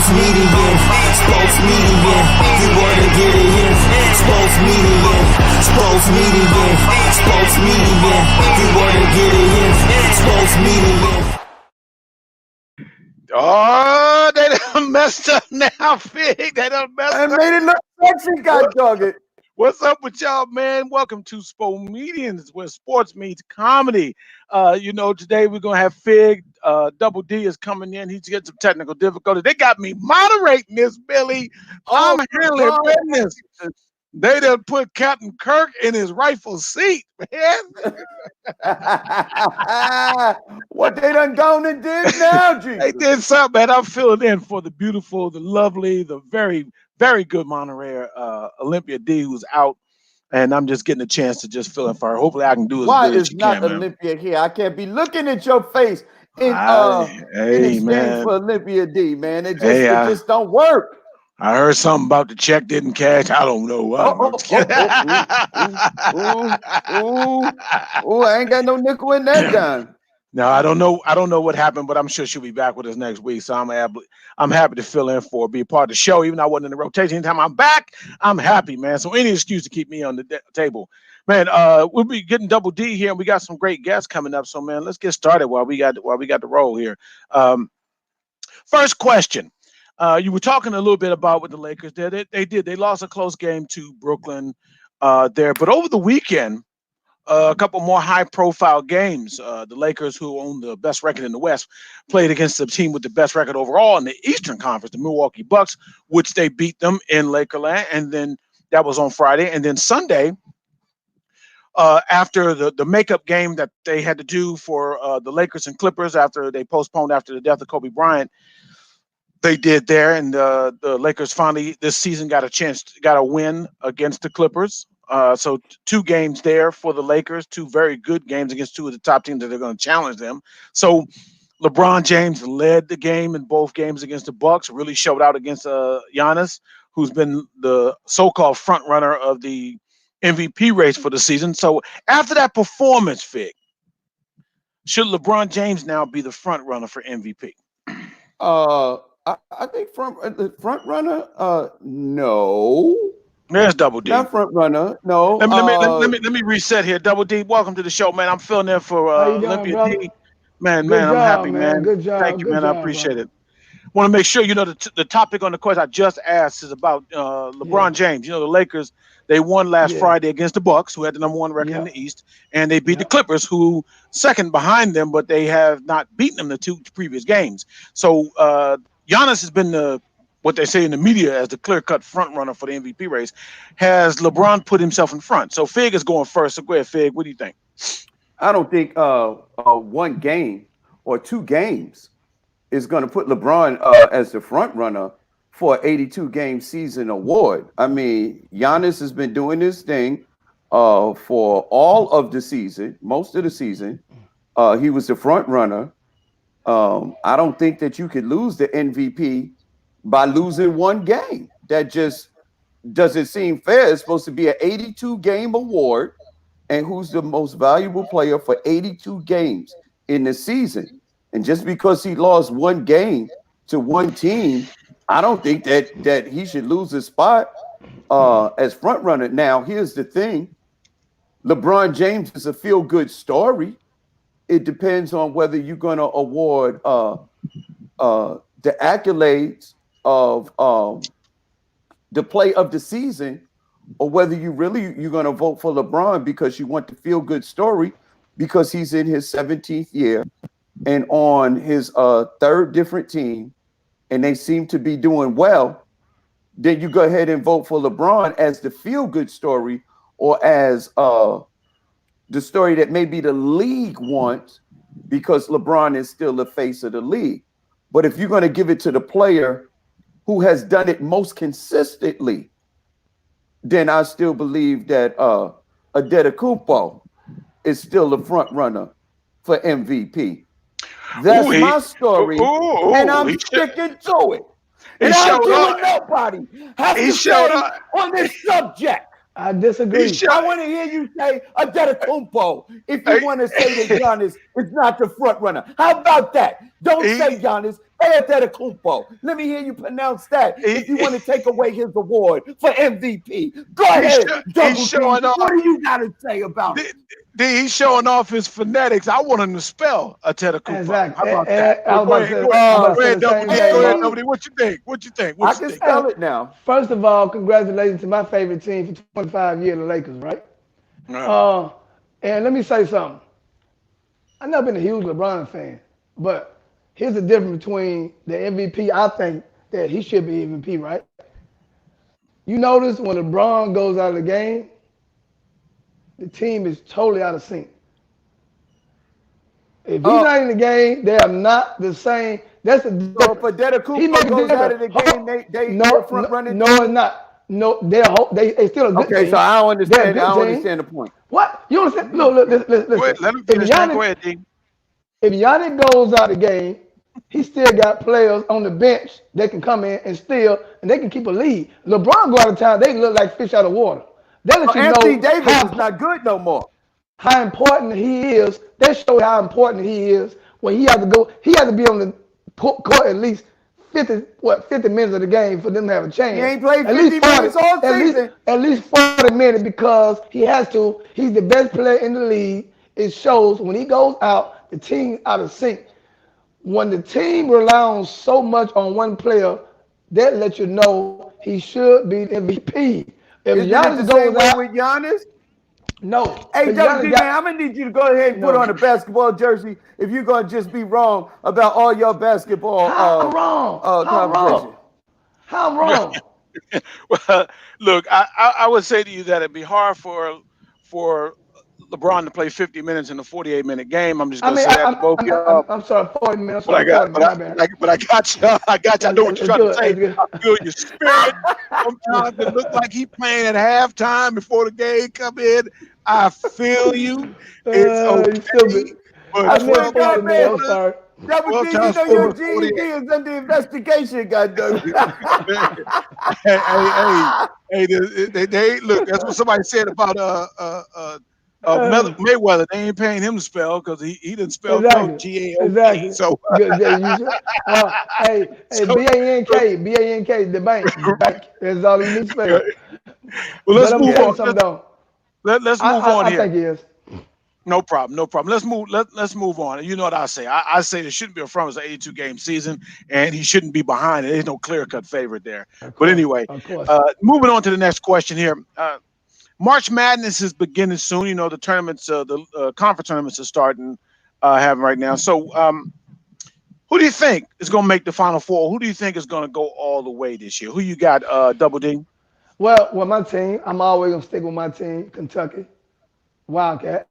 Spomedians, Spomedians, you wanna get it in. Spomedians, Spomedians, Spomedians, you wanna get it in. Spomedians. Oh, they done messed up now, Fig. They done messed up. I made it look sexy, God dog it. What's up with y'all, man? Welcome to Spomedians, where sports meets comedy. Today we're gonna have Fig. Double D is coming in. He's getting some technical difficulty. They got me moderating this, Billy. I'm handling business. They done put Captain Kirk in his rightful seat, man. What they done gone and did now, Jesus? They did something, man. I'm filling in for the beautiful, the lovely, the very, very good moderator, Olympia D, who's out, and I'm just getting a chance to just fill in for her. Hopefully, I can do as good as she can. Why is not Olympia here? I can't be looking at your face in exchange for Olympia D, man. It just don't work. I heard something about the check didn't cash. I don't know. I ain't got no nickel in that gun. No, I don't know. I don't know what happened, but I'm sure she'll be back with us next week. So I'm happy to fill in for, be a part of the show, even though I wasn't in the rotation. Anytime I'm back, I'm happy, man. So any excuse to keep me on the table, man. We'll be getting Double D here, and we got some great guests coming up. So, man, let's get started while we got the roll here. First question. You were talking a little bit about what the Lakers did. They lost a close game to Brooklyn there, but over the weekend, a couple more high-profile games. The Lakers, who own the best record in the West, played against the team with the best record overall in the Eastern Conference, the Milwaukee Bucks, which they beat them in Lakerland, and then that was on Friday. And then Sunday, after the makeup game that they had to do for the Lakers and Clippers after they postponed after the death of Kobe Bryant, they did there, and the Lakers finally this season got a win against the Clippers. So 2 games there for the Lakers, 2 very good games against 2 of the top teams that are going to challenge them. So LeBron James led the game in both games against the Bucks, really showed out against Giannis, who's been the so-called front runner of the MVP race for the season. So after that performance, Fig, should LeBron James now be the front runner for MVP? I think front runner. No. There's Double D. Not front runner. No. Let me reset here. Double D, welcome to the show, man. I'm filling in for Olympia D. Man, I'm happy, man. Good job. Thank you, man. Job, I appreciate it. Want to make sure the topic on the question I just asked is about LeBron James. The Lakers, they won last Friday against the Bucks, who had the #1 record in the East, and they beat the Clippers, who second behind them, but they have not beaten them the 2 previous games. So Giannis has been what they say in the media as the clear-cut front runner for the MVP race. Has LeBron put himself in front? So Fig is going first. So go ahead, Fig. What do you think? I don't think 1 game or 2 games is going to put LeBron as the front runner for an 82-game season award. I mean, Giannis has been doing this thing for all of the season, most of the season. He was the front runner. I don't think that you could lose the MVP by losing 1 game. That just doesn't seem fair. It's supposed to be an 82-game award, and who's the most valuable player for 82 games in the season? And just because he lost 1 game to 1 team, I don't think that he should lose his spot as front runner. Now, here's the thing. LeBron James is a feel-good story. It depends on whether you're going to award the accolades of the play of the season, or whether you're going to vote for LeBron because you want the feel-good story because he's in his 17th year and on his 3rd different team, and they seem to be doing well. Then you go ahead and vote for LeBron as the feel-good story, or as the story that maybe the league wants, because LeBron is still the face of the league. But if you're going to give it to the player who has done it most consistently, then I still believe that Antetokounmpo is still the front runner for MVP. That's my story, and I'm sticking to it. And I'm doing nobody has to say on this subject. I disagree. I want to hear you say Antetokounmpo if you want to say that Giannis is not the front runner. How about that? Don't say Giannis. Antetokounmpo. Let me hear you pronounce that. If you want to take away his award for MVP, go ahead. He's showing off. What do you got to say about it? He's showing off his phonetics. I want him to spell Antetokounmpo. Exactly. How about that? Go ahead, Double D. What you think? I can spell it now. First of all, congratulations to my favorite team for 25 years, the Lakers, right? And let me say something. I've never been a huge LeBron fan, but here's the difference between the MVP. I think that he should be MVP, right? You notice when LeBron goes out of the game, the team is totally out of sync. If he's not in the game, they are not the same. That's the difference. So if Antetokounmpo goes out of the game, they front running. No, it's not. No, they still a good team. Okay, so I don't understand. I don't understand the point. What? You understand? Look, listen. Go ahead, let him finish. Go ahead, D. If Giannis goes out of the game, he still got players on the bench that can come in and they can keep a lead. LeBron go out of town, they look like fish out of water. They let you Anthony know Davis is not good no more. How important he is. They show how important he is when he has to go. He has to be on the court at least 50 minutes of the game for them to have a chance. He ain't played 50 minutes all season. At least 40 minutes because he has to. He's the best player in the league. It shows when he goes out, the team out of sync. When the team relies on so much on one player, that lets you know he should be the MVP. If Giannis goes out with Giannis, no. Hey, Godbee, man, I'm gonna need you to go ahead and put on a basketball jersey if you're gonna just be wrong about all your basketball. How wrong? How wrong? Well, look, I would say to you that it'd be hard for LeBron to play 50 minutes in a 48-minute game. I'm just gonna say that to both of y'all. I'm sorry, 40 minutes. But I got you. I know what you're trying to say. I feel your spirit. Sometimes it looks like he playing at halftime before the game come in. I feel you. It's okay. I swear, 40 minutes. I'm sorry. Double D, you know your GED is under investigation, goddamn. Hey, look, that's what somebody said about Mayweather. They ain't paying him to spell because he didn't spell GAOK. Exactly. So hey, BANK, the bank. That's all he needs to spell. Well, let's move on. Let's move on here. I think he is. No problem. Let's move on. You know what I say? I say there shouldn't be a front. It's an 82-game season, and he shouldn't be behind it. There's no clear-cut favorite there. But anyway, moving on to the next question here. March Madness is beginning soon. You know, the tournaments, the conference tournaments are starting having right now. So who do you think is going to make the Final Four? Who do you think is going to go all the way this year? Who you got, Double D? Well, with my team, I'm always going to stick with my team, Kentucky Wildcats.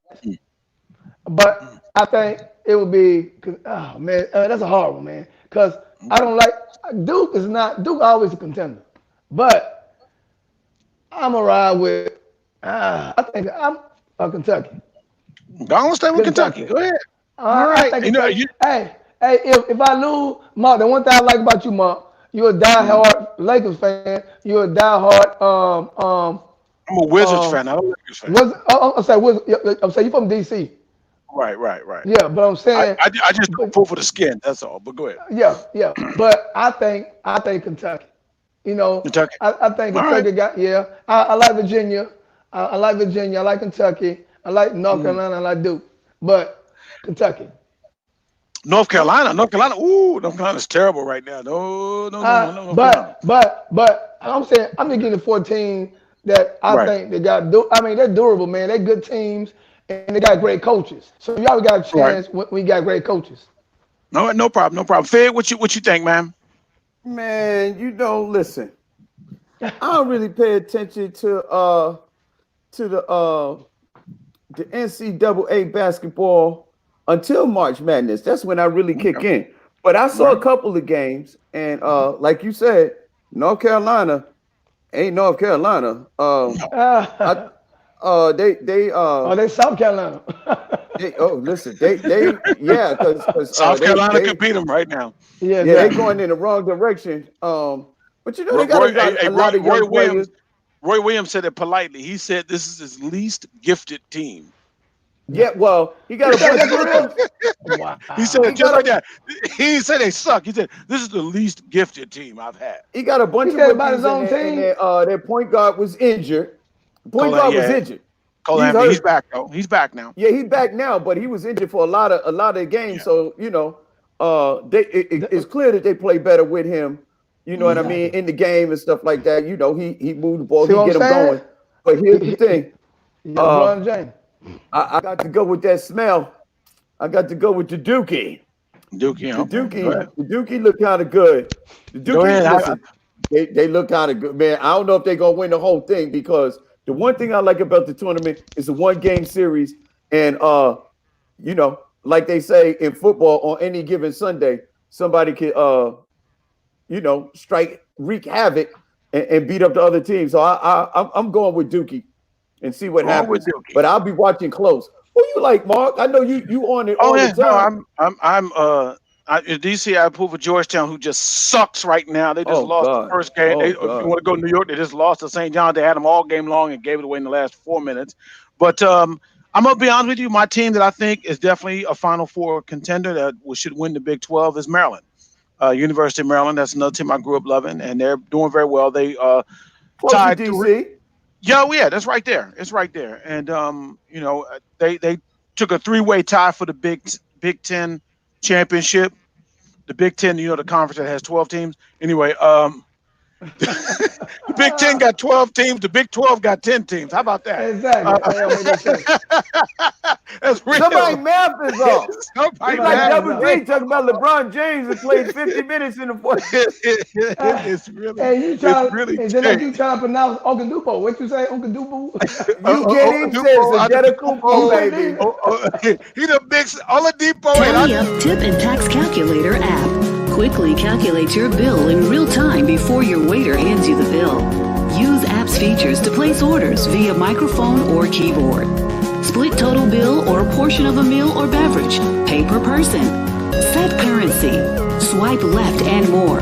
But I think it would be, oh man, that's a hard one, man. Because I don't like Duke always a contender. But I'm gonna ride with I think I'm Kentucky. Don't stay with Kentucky. Go ahead. All right. Hey, if I lose, Marc, the one thing I like about you, Marc, you're a diehard Lakers fan. You're a diehard I'm a Wizards fan. I'm a Lakers fan. I'm saying you're from DC. Right. Yeah, but I'm saying I just don't pull for the skin. That's all. But go ahead. Yeah. But I think Kentucky. You know, Kentucky. I think Kentucky got I like Virginia. I like Virginia. I like Kentucky. I like North Carolina. I like Duke. But Kentucky. North Carolina. Ooh, North Carolina's terrible right now. No. But I'm saying I'm just getting the 14 that I think they got. They're durable, man. They're good teams. And they got great coaches. So you always got a chance when we got great coaches. No problem. Fed, what you think, man? Man, listen. I don't really pay attention to the NCAA basketball until March Madness. That's when I really kick in. But I saw a couple of games, and like you said, North Carolina ain't North Carolina. They South Carolina. Because South Carolina can beat them right now. Yeah, they're going in the wrong direction. But they got a lot of young players. Roy Williams said it politely. He said this is his least gifted team. Yeah, well, he got a bunch of rookies. Wow. He said it just like that. He didn't say they suck. He said this is the least gifted team I've had. He got a bunch He of got about rookies his own and team. their point guard was injured. Point guard was injured. He's back though. He's back now. Yeah, he's back now, but he was injured for a lot of games. Yeah. So it's clear that they play better with him. You know what I mean, in the game and stuff like that. You know, he moved the ball, he get him going. But here's the thing, LeBron James. I got to go with that smell. I got to go with the Dookie. The Dookie look kind of good. The Dookie, they look kind of good, man. I don't know if they're gonna win the whole thing because the one thing I like about the tournament is a 1-game series, and like they say in football, on any given Sunday, somebody can wreak havoc and beat up the other team. So I'm going with Dookie and see what happens. But I'll be watching close. Who you like, Mark? I know you on it all the time. No, I'm in DC. I pull for Georgetown, who just sucks right now. They just lost the first game. If you want to go to New York, they just lost to St. John. They had them all game long and gave it away in the last 4 minutes. But I'm gonna be honest with you. My team that I think is definitely a Final Four contender that should win the Big 12 is Maryland. University of Maryland. That's another team I grew up loving, and they're doing very well. They tied DC. Yeah, that's right there. It's right there. And they took a 3-way tie for the Big 10 championship. The Big 10, the conference that has 12 teams. Anyway, the Big 10 got 12 teams. The Big 12 got 10 teams. How about that? Exactly. That's real. Somebody math is off. Somebody like Double D talking about LeBron James who played 50 minutes in the fourth. It's really. And you trying to pronounce Okadupo? What you say, Okadupo? You get him, says Adetokounmpo, baby. He the big Oladipo. Talentt Tip and Tax Calculator app quickly calculates your bill in real time before your waiter hands you the bill. Use app's features to place orders via microphone or keyboard. Split total bill or a portion of a meal or beverage. Pay per person. Set currency. Swipe left and more.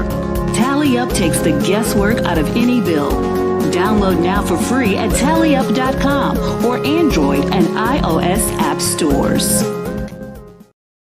Tallyup takes the guesswork out of any bill. Download now for free at tallyup.com or Android and iOS app stores.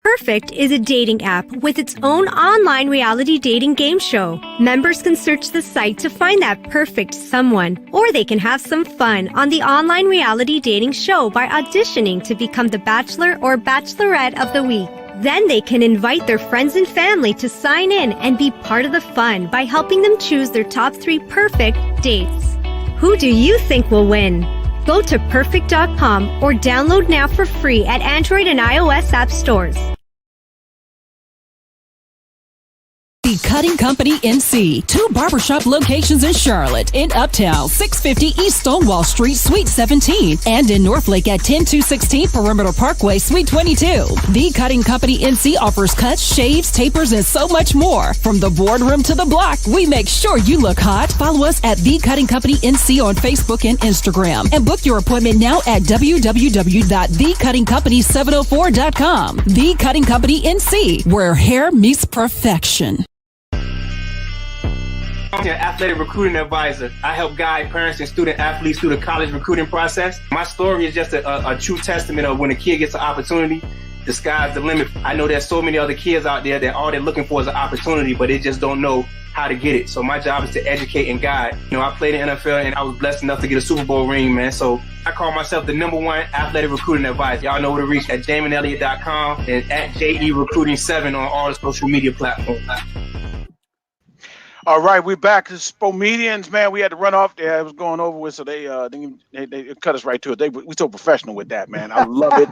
Perfect is a dating app with its own online reality dating game show. Members can search the site to find that perfect someone, or they can have some fun on the online reality dating show by auditioning to become the Bachelor or Bachelorette of the Week. Then they can invite their friends and family to sign in and be part of the fun by helping them choose their top 3 perfect dates. Who do you think will win? Go to perfect.com or download now for free at Android and iOS app stores. The Cutting Company NC. 2 barbershop locations in Charlotte, in Uptown, 650 East Stonewall Street, Suite 17, and in Northlake at 10216 Perimeter Parkway, Suite 22. The Cutting Company NC offers cuts, shaves, tapers, and so much more. From the boardroom to the block, we make sure you look hot. Follow us at The Cutting Company NC on Facebook and Instagram, and book your appointment now at www.thecuttingcompany704.com. The Cutting Company NC, where hair meets perfection. I'm an athletic recruiting advisor. I help guide parents and student athletes through the college recruiting process. My story is just a true testament of when a kid gets an opportunity, the sky's the limit. I know there's so many other kids out there that all they're looking for is an opportunity, but they just don't know how to get it. So my job is to educate and guide. I played in the NFL and I was blessed enough to get a Super Bowl ring, man. So I call myself the #1 athletic recruiting advisor. Y'all know where to reach at JaminElliott.com and at JERecruiting7 on all the social media platforms. All right, we're back to Spomedians, man. We had to run off there. It was going over with, so they cut us right to it. We so professional with that, man. I love it.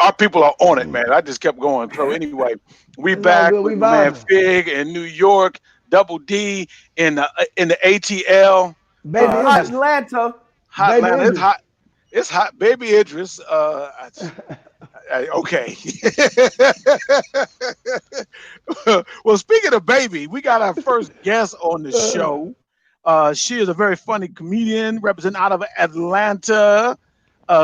Our people are on it, man. I just kept going. So anyway, we back with man Fig in New York, Double D in the ATL. Baby Atlanta. Hot Atlanta. It's hot. It's hot. Baby Idris. Okay. Well, speaking of baby, we got our first guest on the show. She is a very funny comedian representing out of Atlanta.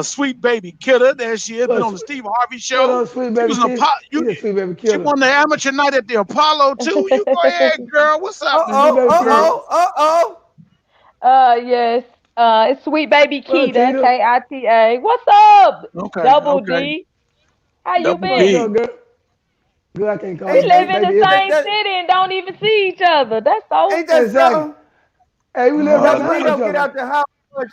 Sweet Baby Killer. There she is. Been on the Steve Harvey show. Sweet Baby Killer. She won the amateur night at the Apollo too. You go ahead, girl. What's up? Yes. It's Sweet Baby Well, Keita, Keita. Kita. What's up? Okay. Double Okay. D. How you Double been? D. What's up, girl? Good, I can't call We you live in baby. the same that- city and don't even see each other. That's so. Ain't that Exactly. something? Hey, we live Double right D behind don't each get other. out the house much,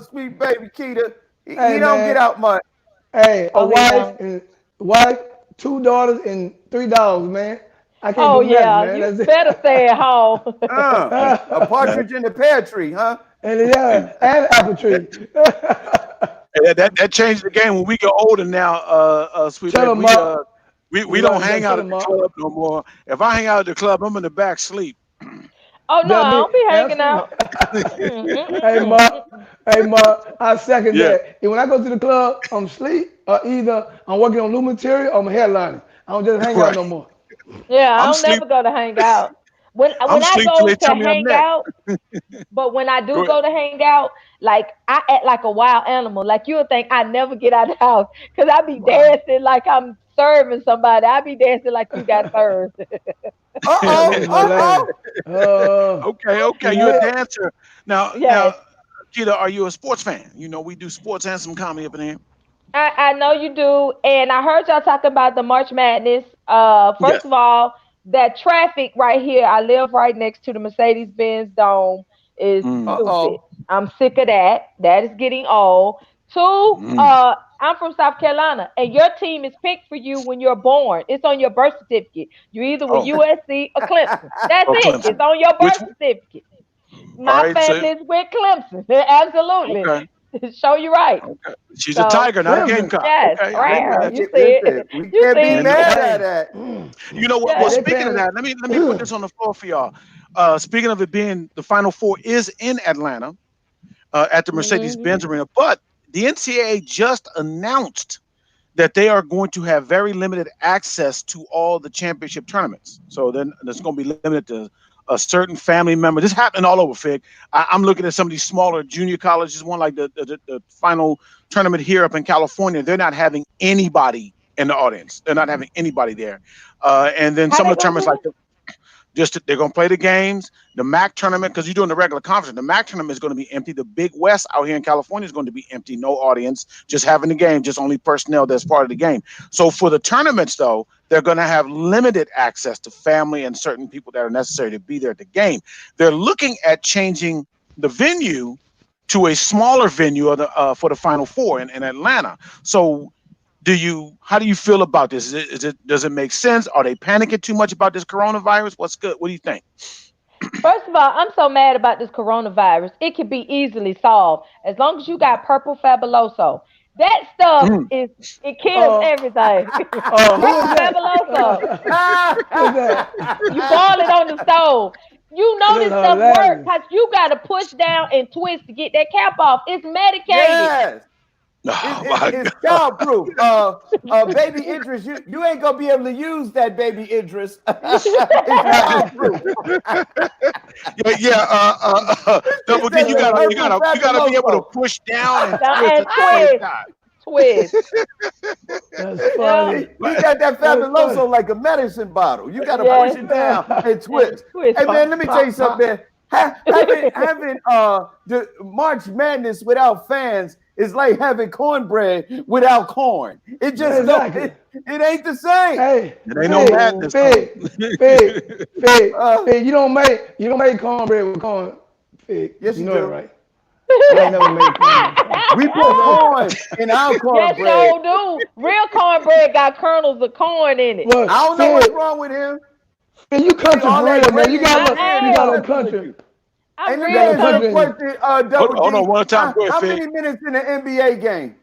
Sweet Baby Keita. He Hey, don't man. get out much. Hey, Oh, a we wife, 2 daughters, and 3 dogs, man. I can't Oh do nothing, yeah, man. you That's it. better stay at home. A partridge in the pear tree, huh? And yeah, and apple tree. Hey, that changed the game when we get older now. Sweet Tell Baby, them, Marc. we don't hang out Tell at them, the Marc. club no more. If I hang out at the club, I'm in the back sleep. Oh no, I don't be hanging Absolutely. out. Hey, Marc, I second Yeah. that. And when I go to the club, I'm asleep, or either I'm working on new material or I'm headlining. I don't just hang out Right. no more. Yeah, I I'm don't never go to hang out. When I asleep till go they to tell me I'm hang next. out, but when I do Go go to hang out, like I act like a wild animal. Like you'll think I never get out of the house because I be dancing like I'm serving somebody. I be dancing like you got served. Uh-oh. Okay, you're a dancer. Now, Yes. Keita, are you a sports fan? You know, we do sports and some comedy up in here. I know you do, and I heard y'all talk about the March Madness. First of all, that traffic right here, I live right next to the Mercedes-Benz Dome, is stupid. I'm sick of that. That is getting old. Two, I'm from South Carolina, and your team is picked for you when you're born. It's on your birth certificate. You're either with USC or Clemson. That's Or it. Clemson. It's on your birth Which- certificate. My right, so- family's with Clemson. Absolutely. Okay. Show you right. Okay. She's So- a tiger, not a Clemson. gamecock. Yes, Okay. rare. You see Listen, it. we You can't see be it. mad at that. You know what? Yeah, Well, they speaking of can. that, let me put this on the floor for y'all. Speaking of it being the Final Four is in Atlanta at the Mercedes-Benz Arena, but the NCAA just announced that they are going to have very limited access to all the championship tournaments. So then it's going to be limited to a certain family member. This happening all over, Fig. I'm looking at some of these smaller junior colleges, one like the final tournament here up in California. They're not having anybody in the audience. They're not having anybody there. And then How some they of the gonna tournaments do like they're going to play the games. The MAC tournament, because you're doing the regular conference, the MAC tournament is going to be empty. The Big West out here in California is going to be empty. No audience, just having the game, just only personnel that's part of the game. So for the tournaments, though, they're going to have limited access to family and certain people that are necessary to be there at the game. They're looking at changing the venue to a smaller venue for the Final Four in Atlanta. So how do you feel about this? Does it make sense? Are they panicking too much about this coronavirus? What's good? What do you think? First of all, I'm so mad about this coronavirus. It can be easily solved as long as you got purple fabuloso. That stuff it kills everything. Purple fabuloso. What's that? You boil it on the stove. You know this That's stuff hilarious. works because you got to push down and twist to get that cap off. It's medicated. Yes. Oh, my It's God. childproof. Baby Idris, you ain't gonna be able to use that baby Idris. It's childproof. Double D, you gotta be able to push down and twist. That's funny. You got that fabuloso like a medicine bottle. You gotta push it down and twist. Hey man, let me tell you something, man. Having the March Madness without fans is like having cornbread without corn. It just Exactly. it ain't the same. Hey, It ain't no madness. Fig, you don't make cornbread with corn. Fig, Yes, you you know do. that, right? I ain't never made cornbread. We put corn in our Yes, cornbread. so do. Real cornbread got kernels of corn in it. Look, I don't know what's Fig, wrong with him. Fig, you country All for that real, man. You got I a country. I'm And let me real ask you country. a question, Double Hold on D. one time. Go ahead, How Fig. many minutes in the NBA game?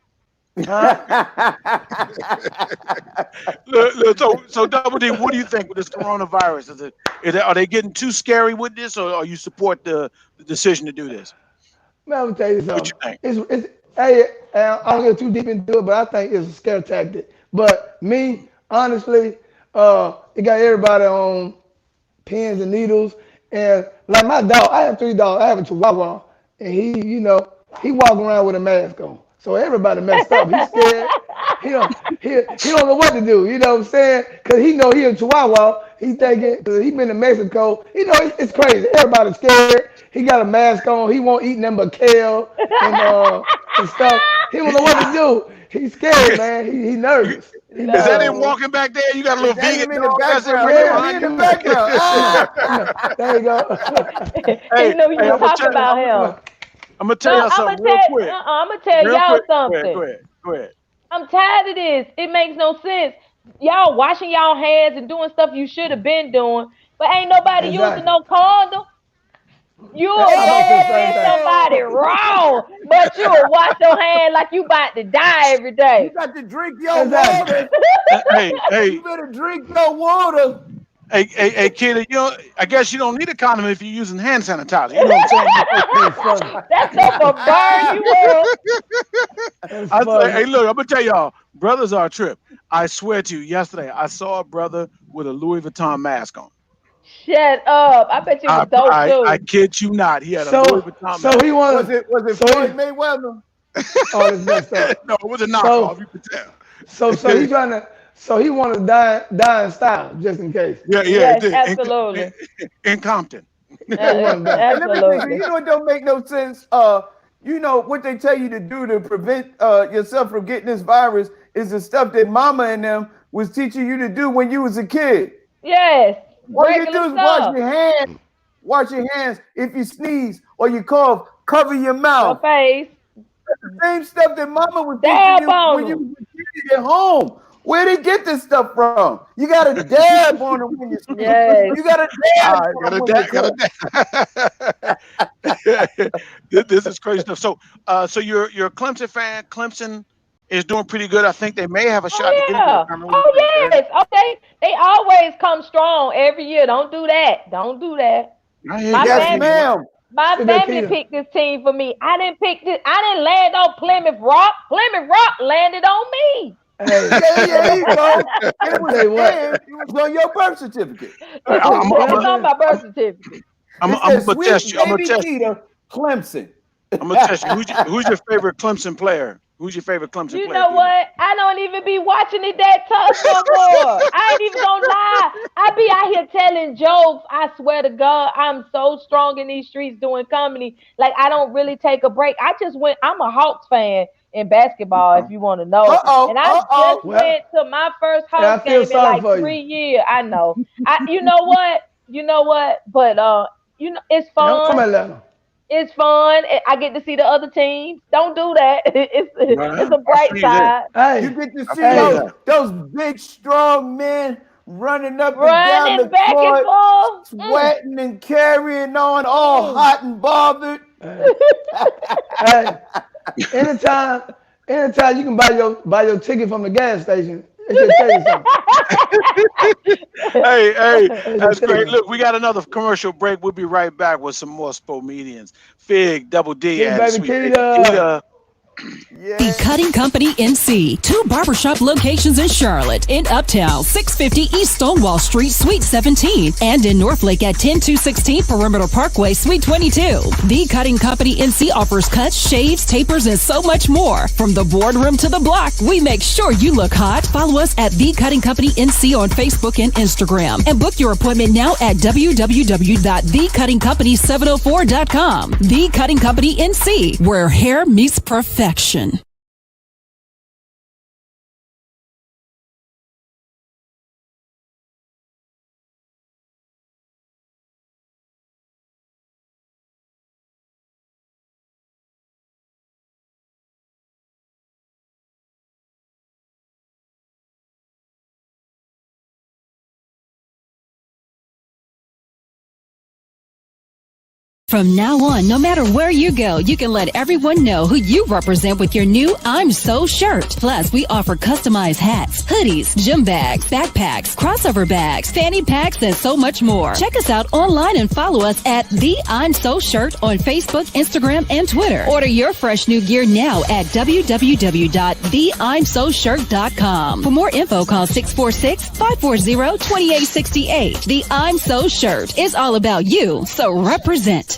So Double D, what do you think with this coronavirus? Are they getting too scary with this, or you support the decision to do this? Man, I'm gonna tell you something. What you think? It's hey, I don't get too deep into it, but I think it's a scare tactic. But me, honestly, it got everybody on pins and needles. And like my dog, I have 3 dogs. I have a Chihuahua, and he walk around with a mask on. So everybody messed up. He's scared. He don't know what to do. You know what I'm saying? Because he know he a Chihuahua. He thinking because he been to Mexico. You know it's crazy. Everybody's scared. He got a mask on. He won't eat nothing but kale and stuff. He don't know what to do. He's scared, man. He nervous. Is that him walking back there? You got a little vegan in the dog background. that's In the background. There you go. He knew you were talking about him. I'm gonna tell y'all something real quick. I'm gonna tell y'all something. Go ahead. I'm tired of this. It makes no sense. Y'all washing y'all hands and doing stuff you should have been doing, but ain't nobody using no condom. You will go in somebody wrong, but you will wash your hand like you about to die every day. You got to drink your water. Hey, You better drink your water. Hey, kid, I guess you don't need a condom if you're using hand sanitizer. You know what I'm saying? That's not for burn you will. Hey, look, I'm gonna tell y'all, brothers are a trip. I swear to you, yesterday I saw a brother with a Louis Vuitton mask on. Shut up! I bet you was dope too. I kid you not. He had a Louis Vuitton mask. So he was it Floyd Mayweather? Oh, it's messed up. No, it was a knockoff. You could tell. So he trying to. So he wanted to die in style, just in case. Yeah, yes, absolutely. In Compton. Absolutely. You know what don't make no sense? You know what they tell you to do to prevent yourself from getting this virus is the stuff that mama and them was teaching you to do when you was a kid. Yes. All you do is wash your hands. Wash your hands. If you sneeze or you cough, cover your mouth. Your face. That's the same stuff that mama was teaching you when you was a kid at home. Where did they get this stuff from? You got to dab on them when you sneeze. Yes. You got to dab. This is crazy stuff. So you're a Clemson fan. Clemson is doing pretty good. I think they may have a shot. Yes. Okay. They always come strong every year. Don't do that. My family picked this team for me. I didn't pick this. I didn't land on Plymouth Rock. Plymouth Rock landed on me. Hey, you go. It was on your birth certificate. It's on my birth certificate. I'm gonna test you. Clemson. I'm gonna test you. Who's your favorite Clemson player? Who's your favorite Clemson player? You know what? I don't even be watching it that tough no more. I ain't even gonna lie. I be out here telling jokes. I swear to God, I'm so strong in these streets doing comedy. Like, I don't really take a break. I'm a Hawks fan in basketball, if you want to know. And I just went to my first Hawks game in like 3 years. I know. You know what? But it's fun. It's fun. I get to see the other teams. Don't do that. It's a bright side. Hey, you get to see those big, strong men running up and down the court, sweating and carrying on, all hot and bothered. Hey, anytime you can buy your ticket from the gas station. It should tell you something. Hey, that's great. Look, we got another commercial break. We'll be right back with some more Spomedians. Fig, Double D, and Sweet Kita. The Cutting Company NC. 2 barbershop locations in Charlotte, in Uptown, 650 East Stonewall Street, Suite 17, and in Northlake at 10216 Perimeter Parkway, Suite 22. The Cutting Company NC offers cuts, shaves, tapers, and so much more. From the boardroom to the block, we make sure you look hot. Follow us at The Cutting Company NC on Facebook and Instagram, and book your appointment now at www.thecuttingcompany704.com. The Cutting Company NC, where hair meets perfection. From now on, no matter where you go, you can let everyone know who you represent with your new I'm So shirt. Plus, we offer customized hats, hoodies, gym bags, backpacks, crossover bags, fanny packs, and so much more. Check us out online and follow us at The I'm So Shirt on Facebook, Instagram, and Twitter. Order your fresh new gear now at www.theimsoshirt.com. For more info, call 646-540-2868. The I'm So Shirt is all about you, so represent.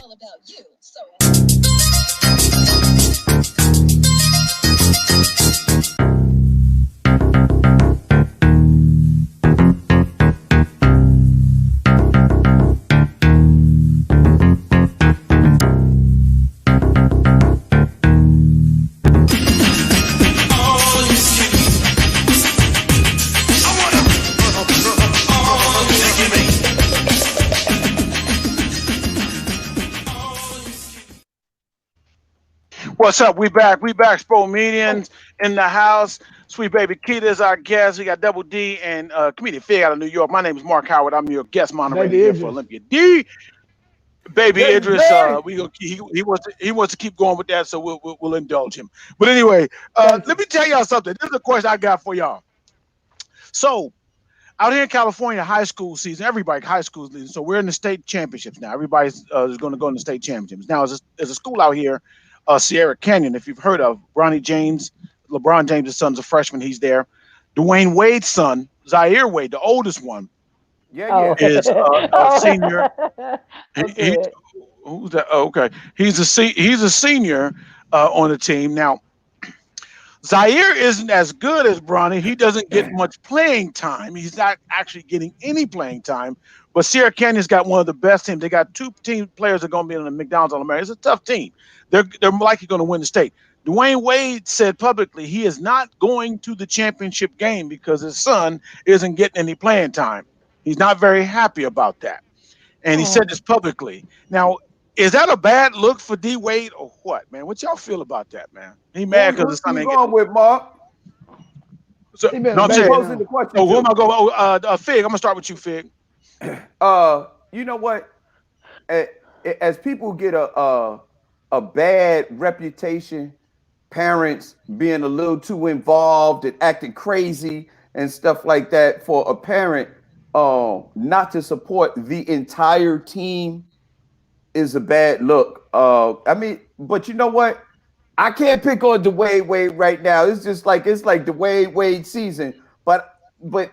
What's up? We back. Spomedians in the house. Sweet baby Keita is our guest. We got Double D and comedian Fig out of New York. My name is Marc Howard. I'm your guest moderator here for Olympia D. Baby Idris, he wants to keep going with that, so we'll indulge him. But anyway, let me tell y'all something. This is a question I got for y'all. So, out here in California, high school season, everybody high school season. So we're in the state championships now. Everybody's is going to go in the state championships. Now, there's a school out here, Sierra Canyon. If you've heard of LeBron James' son's a freshman. He's there. Dwayne Wade's son, Zaire Wade, the oldest one, is a senior. Who's that? Oh, okay, he's a senior on the team now. Zaire isn't as good as Bronny. He doesn't get much playing time. He's not actually getting any playing time. But Sierra Canyon's got one of the best teams. They got two team players that are going to be in the McDonald's All-America. It's a tough team. They're likely going to win the state. Dwayne Wade said publicly he is not going to the championship game because his son isn't getting any playing time. He's not very happy about that. And he said this publicly. Now, is that a bad look for D Wade or what, man? What y'all feel about that, man? He mad because his son ain't going with Marc. So, no, I'm saying, who am I going? Fig, I'm gonna start with you, Fig. You know what? As people get a bad reputation, parents being a little too involved and acting crazy and stuff like that, for a parent not to support the entire team is a bad look. I mean, but you know what? I can't pick on Dwayne Wade right now. It's like the Wade season. But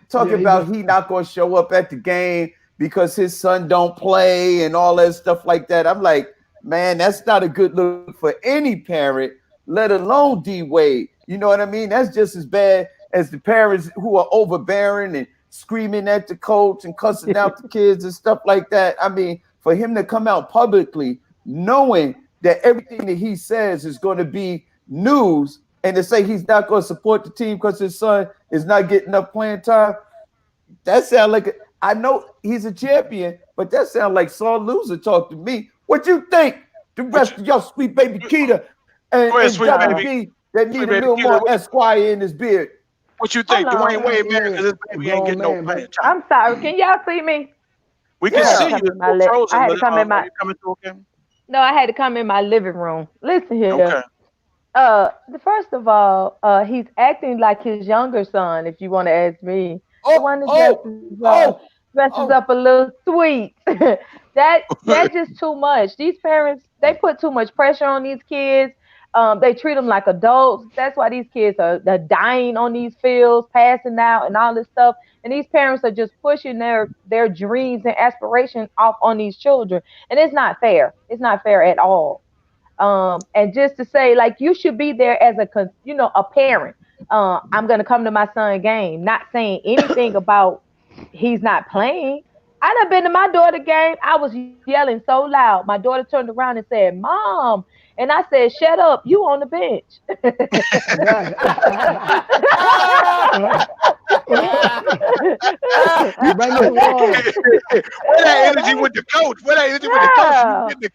talking about he not going to show up at the game because his son don't play and all that stuff like that. I'm like, man, that's not a good look for any parent, let alone D Wade. You know what I mean? That's just as bad as the parents who are overbearing and screaming at the coach and cussing out the kids and stuff like that. I mean, for him to come out publicly knowing that everything that he says is going to be news and to say he's not going to support the team because his son is not getting enough playing time, that sounds like I know he's a champion, but that sounds like Saul Loser talk to me. What you think? The rest of y'all sweet baby Keita and Double D that need a little more Esquire in his beard. What you think? Dwayne Wade, man, because his baby ain't getting no playing time. I'm sorry. Can y'all see me? We can see you. I had to come in my. No, I had to come in my living room. Listen here. Okay. First of all, he's acting like his younger son. If you want to ask me, the one that dresses up a little sweet. That's just too much. These parents, they put too much pressure on these kids. They treat them like adults. That's why these kids are dying on these fields, passing out and all this stuff. And these parents are just pushing their dreams and aspirations off on these children. And it's not fair. It's not fair at all. And just to say, like, you should be there as a parent. I'm going to come to my son's game, not saying anything about he's not playing. I done been to my daughter's game. I was yelling so loud. My daughter turned around and said, "Mom." And I said, "Shut up, you on the bench." Where that energy with the coach? Where that energy with the coach? You get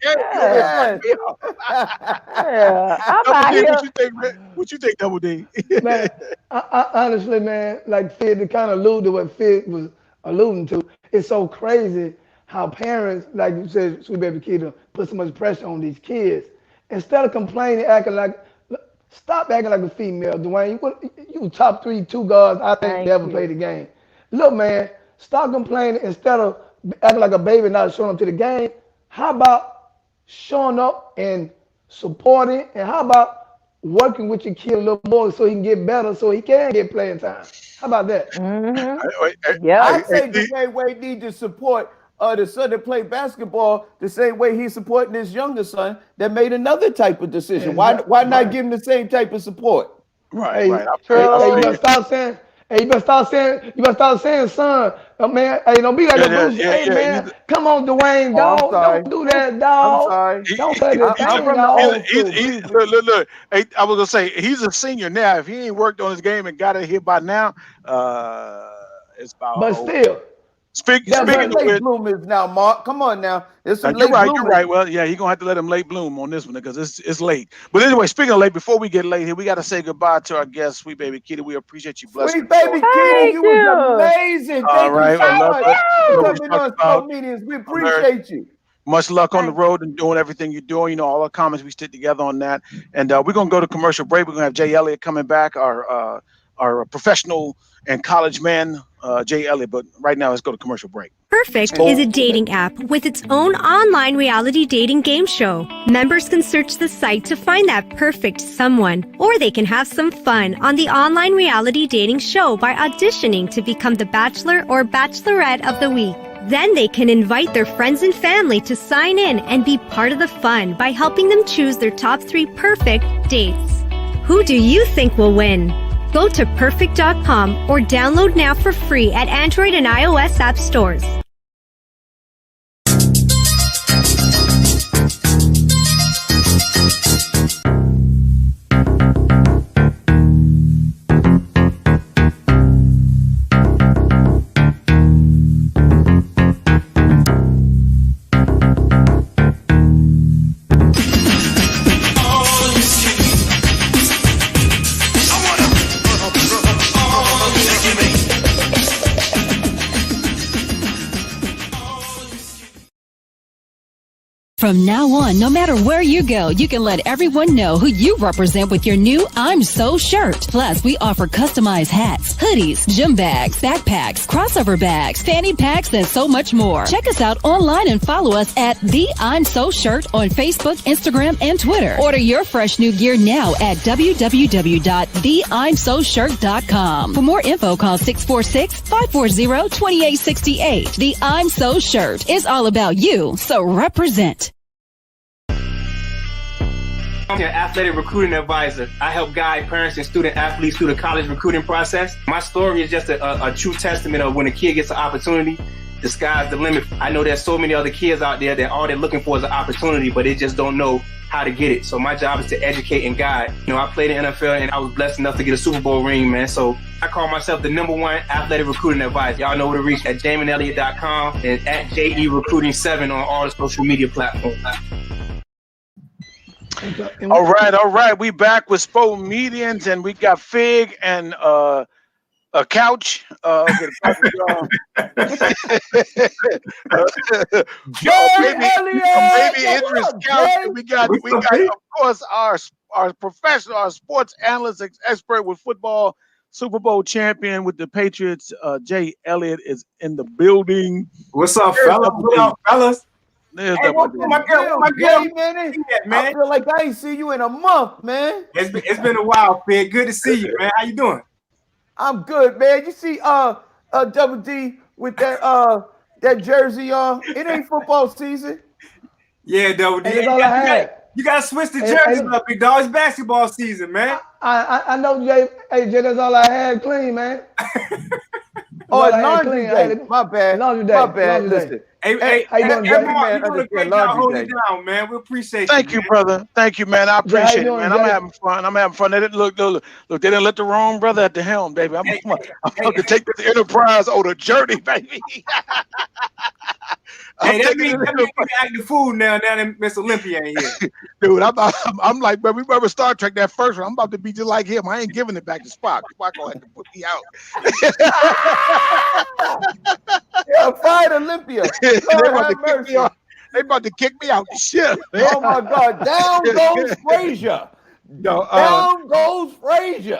the game. What you think, Double D? Man, I honestly, man, like Fig, to kind of allude to what Fig was alluding to, it's so crazy how parents, like you said, sweet baby Keita, put so much pressure on these kids. Instead of complaining, stop acting like a female, Dwayne. You top 2 guards I think never played the game. Look, man, stop complaining instead of acting like a baby not showing up to the game. How about showing up and supporting? And how about working with your kid a little more so he can get better, so he can get playing time? How about that? Mm-hmm. I say Dwayne Wade need to support the son that played basketball the same way he's supporting his younger son that made another type of decision. Why not give him the same type of support? Right. You better stop saying. Hey, you better start saying, son, man. Hey, don't be like a booster. Hey, man, come on, Dwayne, dog. Don't do that, dog. I'm sorry. Don't play the game, dog. Look. Hey, I was gonna say he's a senior now. If he ain't worked on his game and got it here by now, it's about. But still, Speaking That's what of late which, bloomers now, Mark. Come on now. There's some you're late right. bloomers. You're right. Well, yeah, you're gonna have to let him late bloom on this one because it's late. But anyway, speaking of late, before we get late here, we got to say goodbye to our guest, Sweet Baby Kitty. We appreciate you, blessing. Sweet baby Kitty, you was amazing. All Thank right, you I so love much that. for coming on Spomedians. We appreciate you. Much luck on the road and doing everything you're doing. You know, all our comments, we stick together on that. And we're going to go to commercial break. We're going to have Jay Elliott coming back, our professional and college man, Jay Elliott. But right now, let's go to commercial break. Perfect is a dating app with its own online reality dating game show. Members can search the site to find that perfect someone, or they can have some fun on the online reality dating show by auditioning to become the Bachelor or Bachelorette of the Week. Then they can invite their friends and family to sign in and be part of the fun by helping them choose their top 3 perfect dates. Who do you think will win? Go to perfect.com or download now for free at Android and iOS app stores. From now on, no matter where you go, you can let everyone know who you represent with your new I'm So shirt. Plus, we offer customized hats, hoodies, gym bags, backpacks, crossover bags, fanny packs, and so much more. Check us out online and follow us at The I'm So Shirt on Facebook, Instagram, and Twitter. Order your fresh new gear now at www.theimsoshirt.com. For more info, call 646-540-2868. The I'm So Shirt is all about you, so represent. I'm an athletic recruiting advisor. I help guide parents and student athletes through the college recruiting process. My story is just a true testament of when a kid gets an opportunity, the sky's the limit. I know there's so many other kids out there that all they're looking for is an opportunity, but they just don't know how to get it. So my job is to educate and guide. You know, I played in the NFL and I was blessed enough to get a Super Bowl ring, man. So I call myself the #1 athletic recruiting advisor. Y'all know where to reach at DamonElliott.com and at JERecruiting7 on all the social media platforms. All right. We back with Spomedians, and we got Fig and a couch. Baby Idris couch. We got of course our professional, our sports analyst expert with football, Super Bowl champion with the Patriots. Jay Elliott is in the building. What's up, fellas? There's Hey, my girl, man. I feel like I ain't see you in a month, man. It's been a while, Fig. Good to see you, man. How you doing? I'm good, man. You see, Double D with that jersey on. It ain't football season. Yeah, Double D. Hey, that's all I had. You gotta switch the jerseys up, big dog. It's basketball season, man. I know, Jay. Hey, Jay, that's all I had clean, man. Laundry day. My bad. Laundry day. My bad. Listen. Hey, how you doing, Jay? Marc, you doing a great job holding down, man. We appreciate you. Thank you, brother. Thank you, man. I appreciate it, man. I'm having fun. They didn't look. They didn't let the wrong brother at the helm, baby. I'm about to take this Enterprise on a journey, baby. Hey, that means you act the fool now that Miss Olympia ain't here. Dude, I'm like, man, we remember Star Trek that first one. I'm about to be just like him. I ain't giving it back to Spock. Spock gonna have to put me out. Yeah, fight Olympia. They about to kick me out the ship. Oh my God! Down goes Frazier. Down goes Frazier.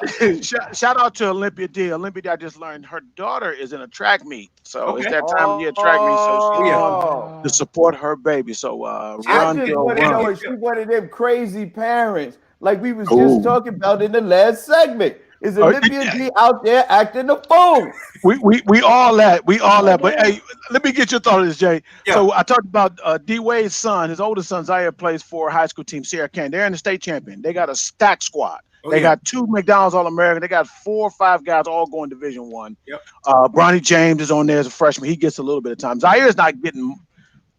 Shout out to Olympia D. Olympia D, I just learned her daughter is in a track meet. So it's that time of year track meet. So she's to support her baby. So run, girl, run. She's one of them crazy parents, like we was just talking about in the last segment. Is Olympia D out there acting a fool? We all that. But hey, let me get your thought on this, Jay. Yeah. So I talked about D Wade's son, his oldest son Zaire plays for a high school team, Sierra Canyon. They're in the state champion. They got a stack squad. They got 2 McDonald's All-American. They got 4 or 5 guys all going Division I. Yep. Bronny James is on there as a freshman. He gets a little bit of time. Zaire's not getting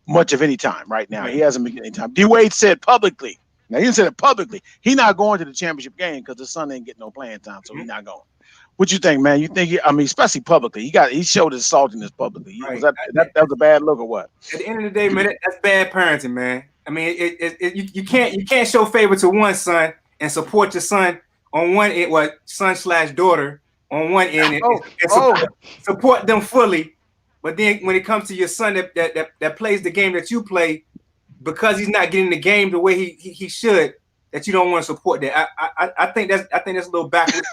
much of any time right now. He hasn't been getting any time. D Wade said publicly. Now, he didn't say it publicly. He's not going to the championship game because his son ain't getting no playing time, so he's not going. What you think, man? You think? I mean, especially publicly, he showed his saltiness publicly. Right. That was a bad look or what? At the end of the day, man, that's bad parenting, man. I mean, you can't show favor to one son and support your son on one end, son/daughter on one end, and support them fully. But then when it comes to your son that plays the game that you play, because he's not getting the game the way he should, that you don't want to support that. I think that's a little backwards.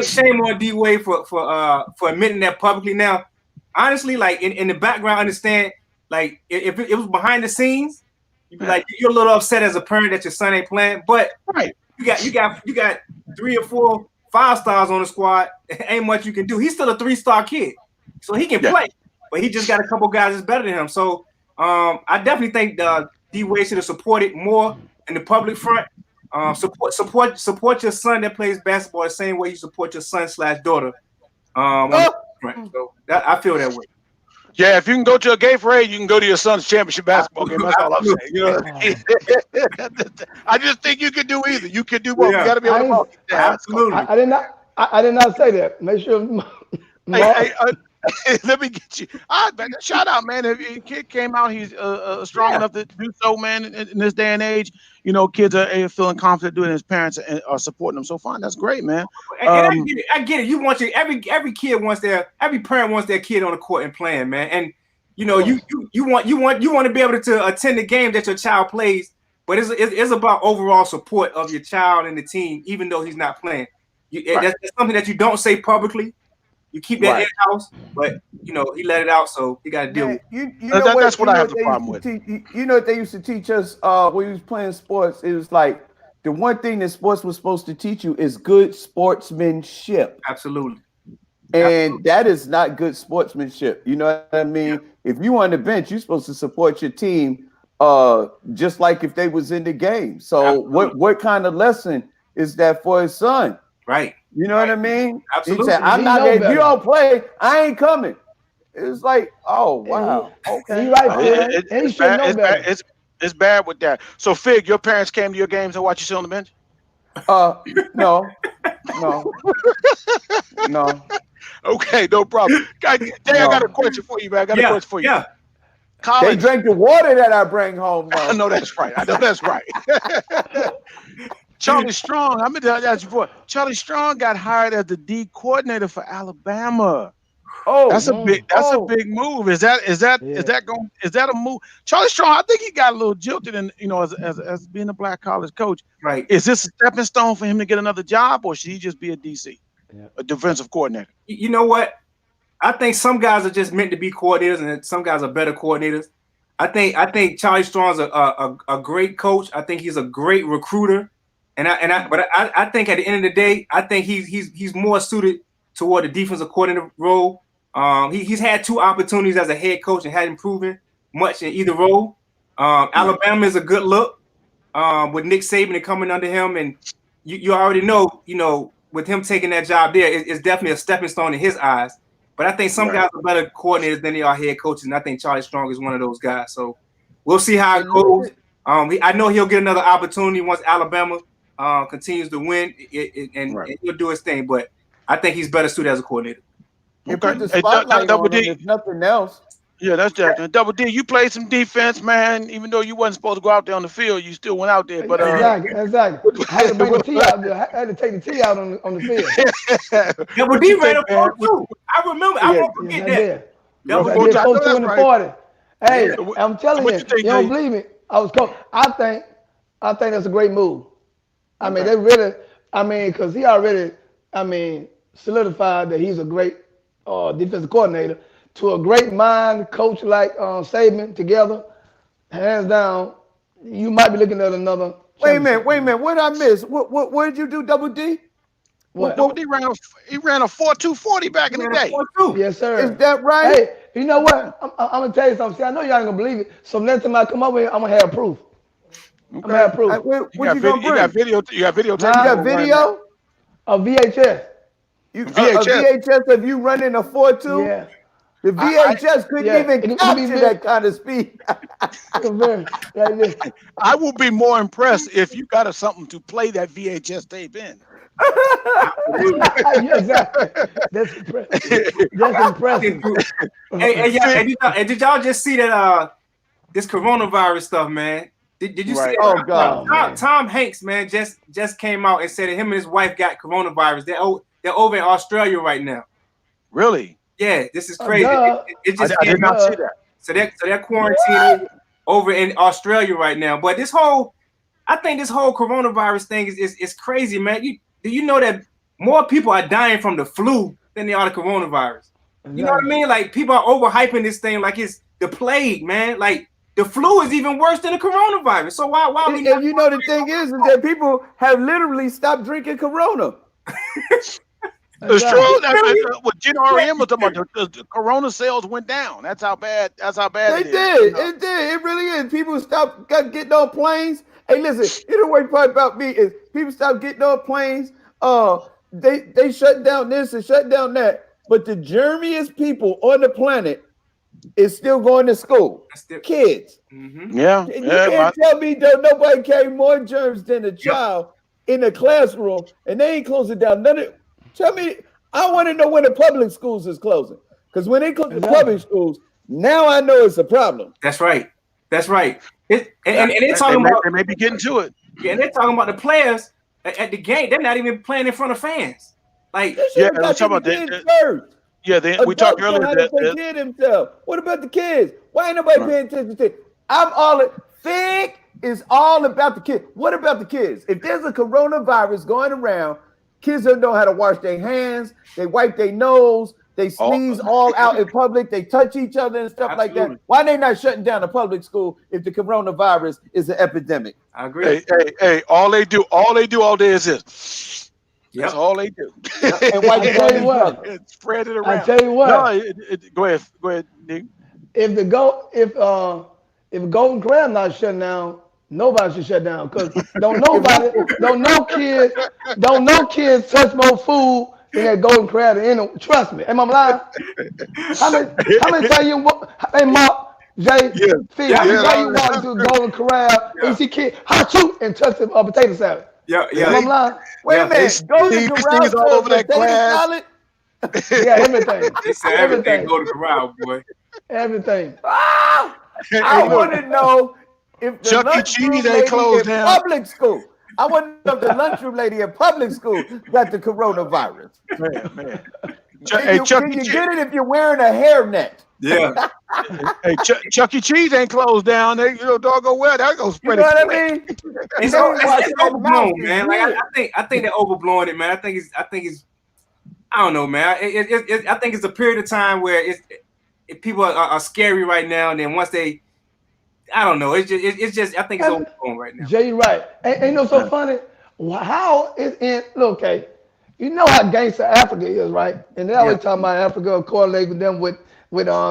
Shame on D-Wade for admitting that publicly. Now, honestly, like in the background, I understand. Like if it was behind the scenes, you'd be like, you're a little upset as a parent that your son ain't playing. But you got 3 or 4 5-stars on the squad. Ain't much you can do. He's still a 3-star kid, so he can play. But he just got a couple guys that's better than him. So I definitely think D-Wade should have supported more in the public front. Support your son that plays basketball the same way you support your son/daughter. So I feel that way. Yeah, if you can go to a gay parade, you can go to your son's championship basketball game. That's all I'm saying. You know, I just think you can do either. You can do both. You got to be able to walk. Absolutely. I did not say that. Make sure. Let me get you. Shout out, man. If a kid came out, he's strong enough to do so, man. In this day and age, you know, kids are feeling confident doing it. His parents are supporting them. So fine, that's great, man. And I get it. You want every kid wants every parent wants their kid on the court and playing, man. And you know, you want to be able to attend the game that your child plays. But it's about overall support of your child and the team, even though he's not playing. That's something that you don't say publicly. You keep that in-house, but you know he let it out, so he got to deal with it. That's what I have the problem with. You know what they used to teach us when we was playing sports? It was like the one thing that sports was supposed to teach you is good sportsmanship. Absolutely. And that is not good sportsmanship. You know what I mean? Yeah. If you on the bench, you're supposed to support your team just like if they was in the game. So what kind of lesson is that for his son? Right. You know what I mean? Absolutely. He said, I'm not. If you don't play, I ain't coming. It's like, oh wow, okay. It's bad with that. So, Fig, your parents came to your games and watched you sit on the bench? No. Okay, no problem. I got a question for you, man. Yeah. College. They drank the water that I bring home. I know that's right. Charlie Strong, I'm gonna ask you before. Charlie Strong got hired as the D coordinator for Alabama. That's a big move. Is that a move? Charlie Strong, I think he got a little jilted in, you know, as being a black college coach. Right. Is this a stepping stone for him to get another job, or should he just be a DC, a defensive coordinator? You know what? I think some guys are just meant to be coordinators, and some guys are better coordinators. I think Charlie Strong's a great coach. I think he's a great recruiter. But I think at the end of the day, I think he's more suited toward the defensive coordinator role. He's had 2 opportunities as a head coach and hadn't proven much in either role. Alabama is a good look with Nick Saban coming under him, and you already know, you know, with him taking that job there, it's definitely a stepping stone in his eyes. But I think some guys are better coordinators than they are head coaches, and I think Charlie Strong is one of those guys. So we'll see how it goes. I know he'll get another opportunity once Alabama continues to win, and he'll do his thing. But I think he's better suited as a coordinator. You put the spotlight on him, if nothing else. Yeah, that's that. Double D, you played some defense, man. Even though you wasn't supposed to go out there on the field, you still went out there. But exactly. I had to bring the tee out there. I had to take the tee out on the field. Double D ran a 4-2. I remember. I won't forget that. Double D 4-2 in the 40. Hey, I'm telling you, you don't believe me. I was coach. I think that's a great move. I mean, they really. I mean, because he already. I mean, solidified that he's a great defensive coordinator. To a great mind coach like Saban together, hands down, you might be looking at another. Wait a minute. What did I miss? What did you do, Double D? What? Double D ran a 4.2 40 back in the day. 4.2. Yes, sir. Is that right? Hey, you know what? I'm gonna tell you something. See, I know y'all ain't gonna believe it. So next time I come over here, I'm gonna have proof. I'm gonna have proof. What you gonna bring? You got video. You got video. You got video? A VHS. VHS of you running a 4.2? Yeah. The VHS couldn't even capture that kind of speed. I will be more impressed if you got something to play that VHS tape in. Yeah, exactly. That's impressive. That's impressive. Hey, did y'all just see that this coronavirus stuff, man? Did you see it? Oh God, Tom Hanks, man, just came out and said that him and his wife got coronavirus. They're over in Australia right now. Really? Yeah, this is crazy. It just I did not see that. So they're quarantined over in Australia right now. But I think this whole coronavirus thing is crazy, man. Do you know that more people are dying from the flu than they are the coronavirus? You know what I mean? Like, people are overhyping this thing like it's the plague, man. Like, the flu is even worse than the coronavirus. So why we? And you know the thing is that people have literally stopped drinking Corona. It's true. What GRM was talking about, the Corona sales went down. That's how bad. They did. It did. It really is. People stopped getting on planes. Hey, listen. You know what part about me is people stopped getting on planes. They shut down this and shut down that. But the germiest people on the planet is still going to school. Kids. Mm-hmm. Yeah. You can't tell me that nobody carry more germs than a child in a classroom, and they ain't closing down none of. Tell me, I want to know when the public schools is closing. Because when they close the public schools, now I know it's a problem. That's right. And they're talking about they may be getting to it. Yeah, and they're talking about the players at the game. They're not even playing in front of fans. Like, we're talking about that. Yeah, we talked earlier that they did themselves. What about the kids? Why ain't nobody paying attention to it? Fig is all about the kids. What about the kids? If there's a coronavirus going around, kids don't know how to wash their hands. They wipe their nose. They sneeze all out in public. They touch each other and stuff like that. Why they not shutting down a public school if the coronavirus is an epidemic? I agree. Hey, all they do all day is this. That's all they do. And why you tell you what? Spread it around. I tell you what. No, go ahead, Nick. If Golden Corral not shutting down, nobody should shut down, because don't no kids touch more food than that Golden Corral. Trust me. Am I lying? How many times you hey Marc, Jay, Phil, how many times you walk into a Golden Corral and you see kids hot shoot and touch the potato salad? Yeah. Am I lying? Wait a minute. Golden Corral all over that glass. Yeah, everything. They said everything go to Corral, boy. Everything. I want to know if the Chuck E. Cheese ain't closed down. Public school. I want to know if the lunchroom lady at public school got the coronavirus. Man. Can you get it if you're wearing a hairnet? Yeah. Hey, Chuck E. Cheese ain't closed down. They, doggone well, that goes spread. You know what I mean? It's overblown, man. Like, I think they're overblowing it, man. I think it's. I don't know, man. I think it's a period of time where people are scary right now, and then once they, I don't know. It's just. I think it's overblown right now. Jay, right? Ain't no so funny. How is in? Look, okay, you know how gangster Africa is, right? And they always talking about Africa correlating them with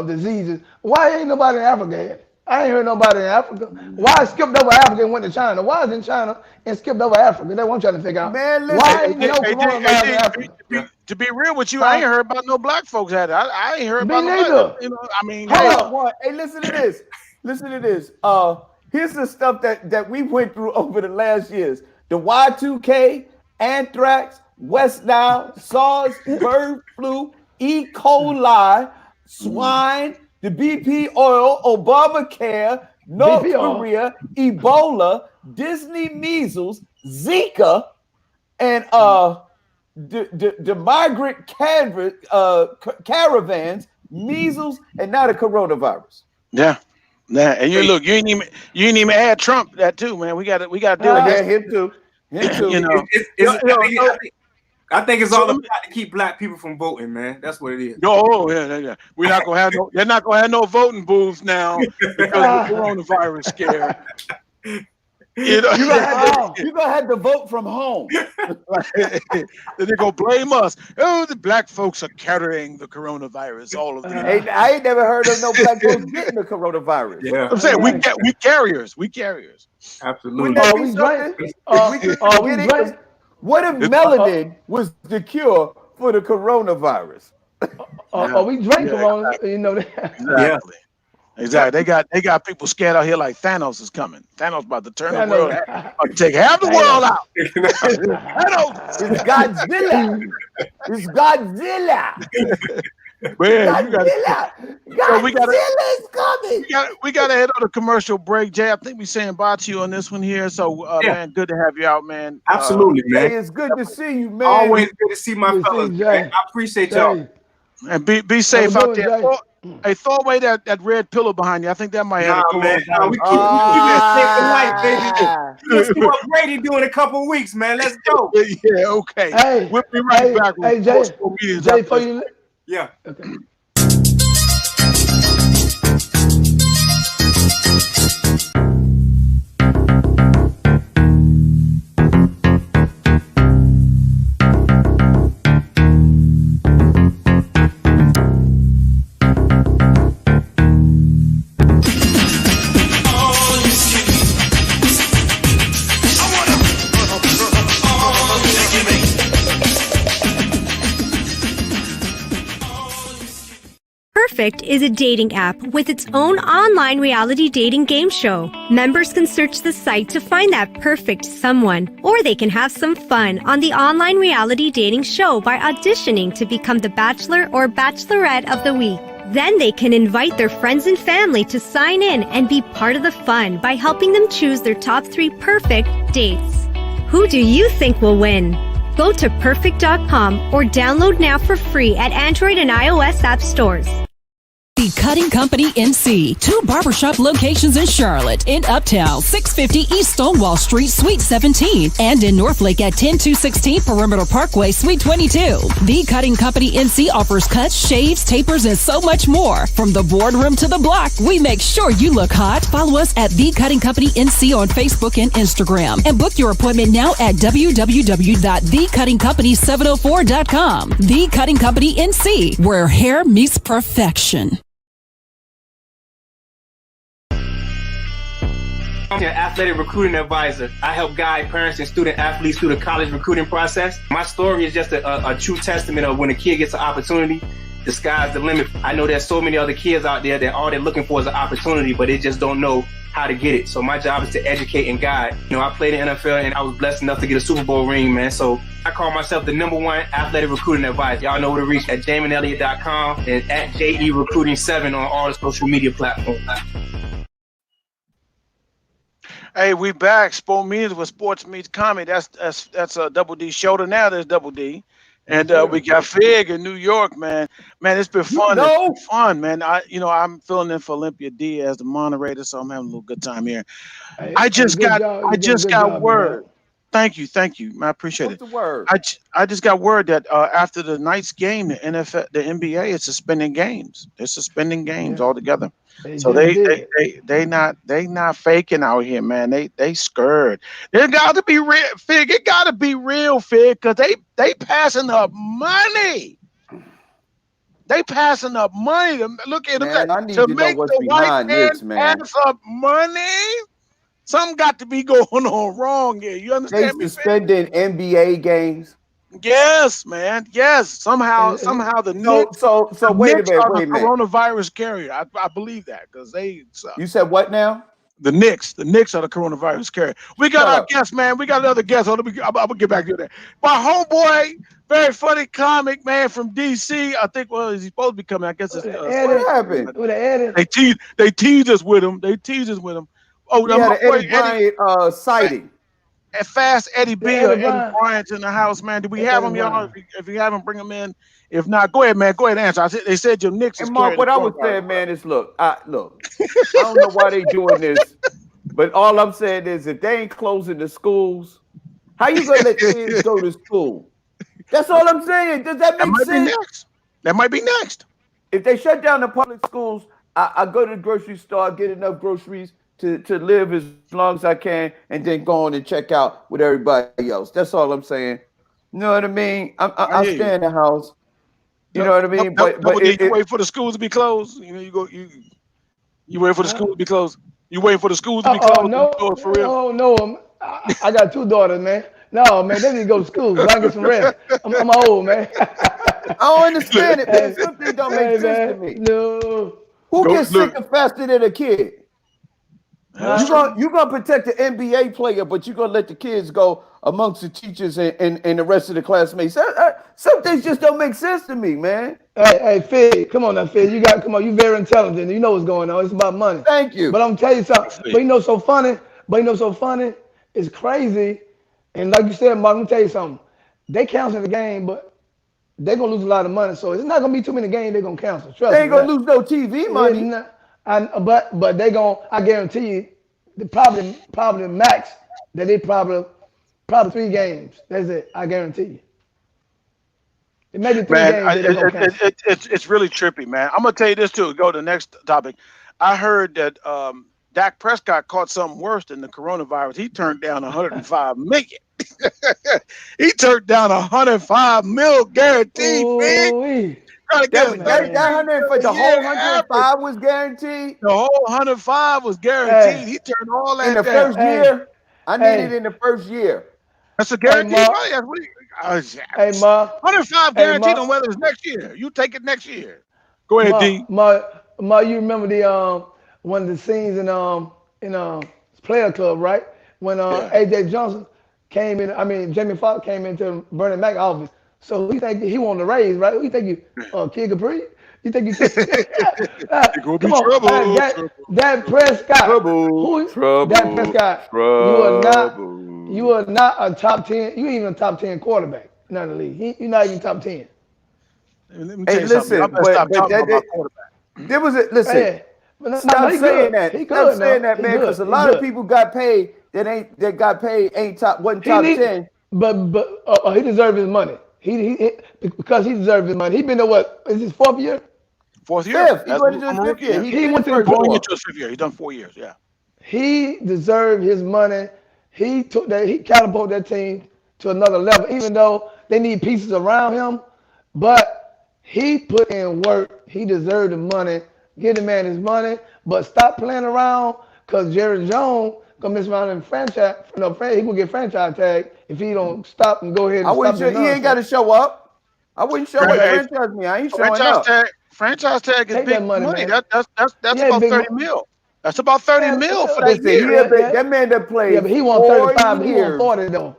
diseases. Why ain't nobody in Africa here? I ain't heard nobody in Africa. Why skipped over Africa and went to China? Why is in China and skipped over Africa? That's what I'm trying to figure out. Man, listen, why ain't no coronavirus in Africa? To be real with you, I ain't heard about no black folks had it. I ain't heard about no black, I mean, hey, listen to this. Listen to this. Here's the stuff that we went through over the last years. The Y2K, anthrax, West Nile, SARS, bird flu, E. coli, swine, the BP oil, Obamacare, North Korea, Ebola, Disney measles, Zika, and the migrant caravans, measles, and now the coronavirus. Yeah. And you ain't even add Trump that too, man. We got to deal with that. Him too. I think it's all about to keep black people from voting, man. That's what it is. Yeah. We're not gonna have they're not gonna have no voting booths now because of the coronavirus scare. You're gonna have to vote from home. They're gonna blame us. Oh, the black folks are carrying the coronavirus. All of them. I ain't never heard of no black folks getting the coronavirus. Yeah, I'm saying we carriers. Absolutely. What if melanin was the cure for the coronavirus? or we drink Corona, you know that. Exactly. Exactly. They got people scared out here like Thanos is coming. Thanos about to turn the world, take half the world out. It's Godzilla. It's Godzilla. Man, Godzilla's coming. We got to head on a commercial break, Jay. I think we're saying bye to you on this one here. So, man, good to have you out, man. Absolutely, man. Hey, it's good to see you, man. Always good to see my fellas, man. I appreciate y'all. And be safe out there. Hey, throw away that red pillow behind you. I think that might have a man. We keep it safe for life, baby. Let's see what Brady do in a couple weeks, man. Let's go. Yeah, okay. Hey, we'll be right back. Hey, Jay, for you. Yeah. Okay. Perfect is a dating app with its own online reality dating game show. Members can search the site to find that perfect someone, or they can have some fun on the online reality dating show by auditioning to become the Bachelor or Bachelorette of the week. Then they can invite their friends and family to sign in and be part of the fun by helping them choose their top 3 perfect dates. Who do you think will win? Go to perfect.com or download now for free at Android and iOS app stores. The Cutting Company NC, 2 barbershop locations in Charlotte, in Uptown, 650 East Stonewall Street, Suite 17, and in Northlake at 10216 Perimeter Parkway, Suite 22. The Cutting Company NC offers cuts, shaves, tapers, and so much more. From the boardroom to the block, we make sure you look hot. Follow us at The Cutting Company NC on Facebook and Instagram, and book your appointment now at www.thecuttingcompany704.com. The Cutting Company NC, where hair meets perfection. I'm an athletic recruiting advisor. I help guide parents and student athletes through the college recruiting process. My story is just a true testament of when a kid gets an opportunity, the sky's the limit. I know there's so many other kids out there that all they're looking for is an opportunity, but they just don't know how to get it. So my job is to educate and guide. You know, I played in the NFL and I was blessed enough to get a Super Bowl ring, man. So I call myself the #1 athletic recruiting advisor. Y'all know where to reach at JaminElliott.com and at JERecruiting7 on all the social media platforms. Hey, we back. Spomedians with Sports Meets Comedy. That's a Double D shoulder. Now there's Double D. And we got Fig in New York, man. Man, it's been fun. It's been fun, man. I'm filling in for Olympia D as the moderator, so I'm having a little good time here. I just got word. Thank you. I appreciate it. What's the word? I just got word that after the night's game, the NBA is suspending games. They're suspending games altogether. So they not faking out here, man. They scared. It got to be real, Fig. It got to be real, Fig, because they passing up money. They passing up money to look at them. I need to know what's behind this, man. Pass up money. Something got to be going on wrong here. You understand me? They suspending NBA games. Yes, man. Yes. Somehow the Knicks. So wait a minute. Coronavirus carrier. I believe that because they. You said what now? The Knicks are the coronavirus carrier. We got our guest, man. We got another guest. I'm gonna get back to that. My homeboy, very funny comic, man, from DC. I think he's supposed to be coming. I guess it's what happened? They teased us with him. Oh, we had an Eddie Bryant sighting. At Fast Eddie B or Eddie Bryant's in the house, man. Do we have him, y'all? If you haven't, bring him in. If not, go ahead, man. Go ahead and answer. They said your Knicks. And Mark, what I was saying, man, is look. I don't know why they doing this, but all I'm saying is if they ain't closing the schools, how you gonna let kids go to school? That's all I'm saying. Does that make sense? That might be next. If they shut down the public schools, I go to the grocery store, get enough groceries to live as long as I can, and then go on and check out with everybody else. That's all I'm saying. You know what I mean? I stay in the house. You know what I mean? But you wait for the schools to be closed. You know, you wait for the schools to be closed. You wait for the schools to be closed. No, for real. No. I got 2 daughters, man. No, man, they need to go to school so I can get some rest. I'm old, man. don't understand it, man. Something don't make sense to me. No. Who gets sicker faster than a kid? That's You gonna protect the NBA player, but you gonna let the kids go amongst the teachers and the rest of the classmates. Some things just don't make sense to me, man. Hey, Fid, come on now, Fid. Come on, you very intelligent. You know what's going on. It's about money. Thank you. But I'm tell you something. But you know so funny. It's crazy. And like you said, Mark, let me tell you something. They cancel the game, but they're gonna lose a lot of money. So it's not gonna be too many games they're gonna cancel. Trust me. They ain't gonna lose no TV money. But they gonna, I guarantee you, probably the max that they probably 3 games. That's it. I guarantee you. It may be 3 games. It's really trippy, man. I'm gonna tell you this too. Go to the next topic. I heard that Dak Prescott caught something worse than the coronavirus. He turned down 105 million. He turned down 105 mil guaranteed, man. That 105 was guaranteed. The whole 105 was guaranteed. He turned all that in the first year. I need it in the first year. That's a guarantee. Hey, Ma. 105 guaranteed on whether it's next year. You take it next year. Go ahead, D. Ma, you remember the one of the scenes in Player Club, right? When AJ Johnson came in, Jamie Foxx came into Bernie Mac's office. So who you think he wanted to raise, right? Who you think you, Kid Capri? You think you come on, that Prescott. That Prescott. You are not a top 10. You ain't even a top 10 quarterback. Not in the league. You're not even top 10. Hey, listen, there was a listen. Stop saying that. Stop saying that, man. Because a lot of people got paid that got paid wasn't top 10. But he deserved his money. Because he deserved his money. He been there what? Is his 4th year? 4th year. Fifth. He went to his 5th year. He went to his 5th year. He done 4 years. Yeah. He deserved his money. He catapulted that team to another level, even though they need pieces around him. But he put in work. He deserved the money. Give the man his money. But stop playing around, because Jerry Jones gonna miss around in franchise. He gonna get franchise tag if he don't stop and go ahead and he ain't got to show up. I wouldn't show up. Franchise me. I ain't showing up. Franchise tag is Take big that money. That's about 30 mil. That's about 30 mil for that year. That man that played. Yeah, but he won 35. But he won 40 though.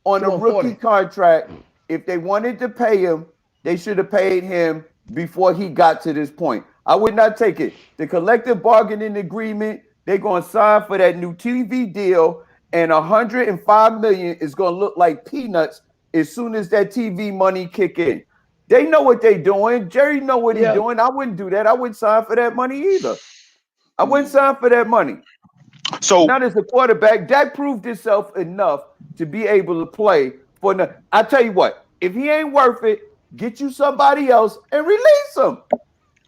On a rookie contract, if they wanted to pay him, they should have paid him before he got to this point. I would not take it. The collective bargaining agreement, they're going to sign for that new TV deal, and $105 million is going to look like peanuts as soon as that TV money kick in. They know what they're doing. Jerry know what he's doing. I wouldn't do that. I wouldn't sign for that money either. I wouldn't sign for that money. So not as a quarterback, Dak proved himself enough to be able to play for. I tell you what, if he ain't worth it, get you somebody else and release him.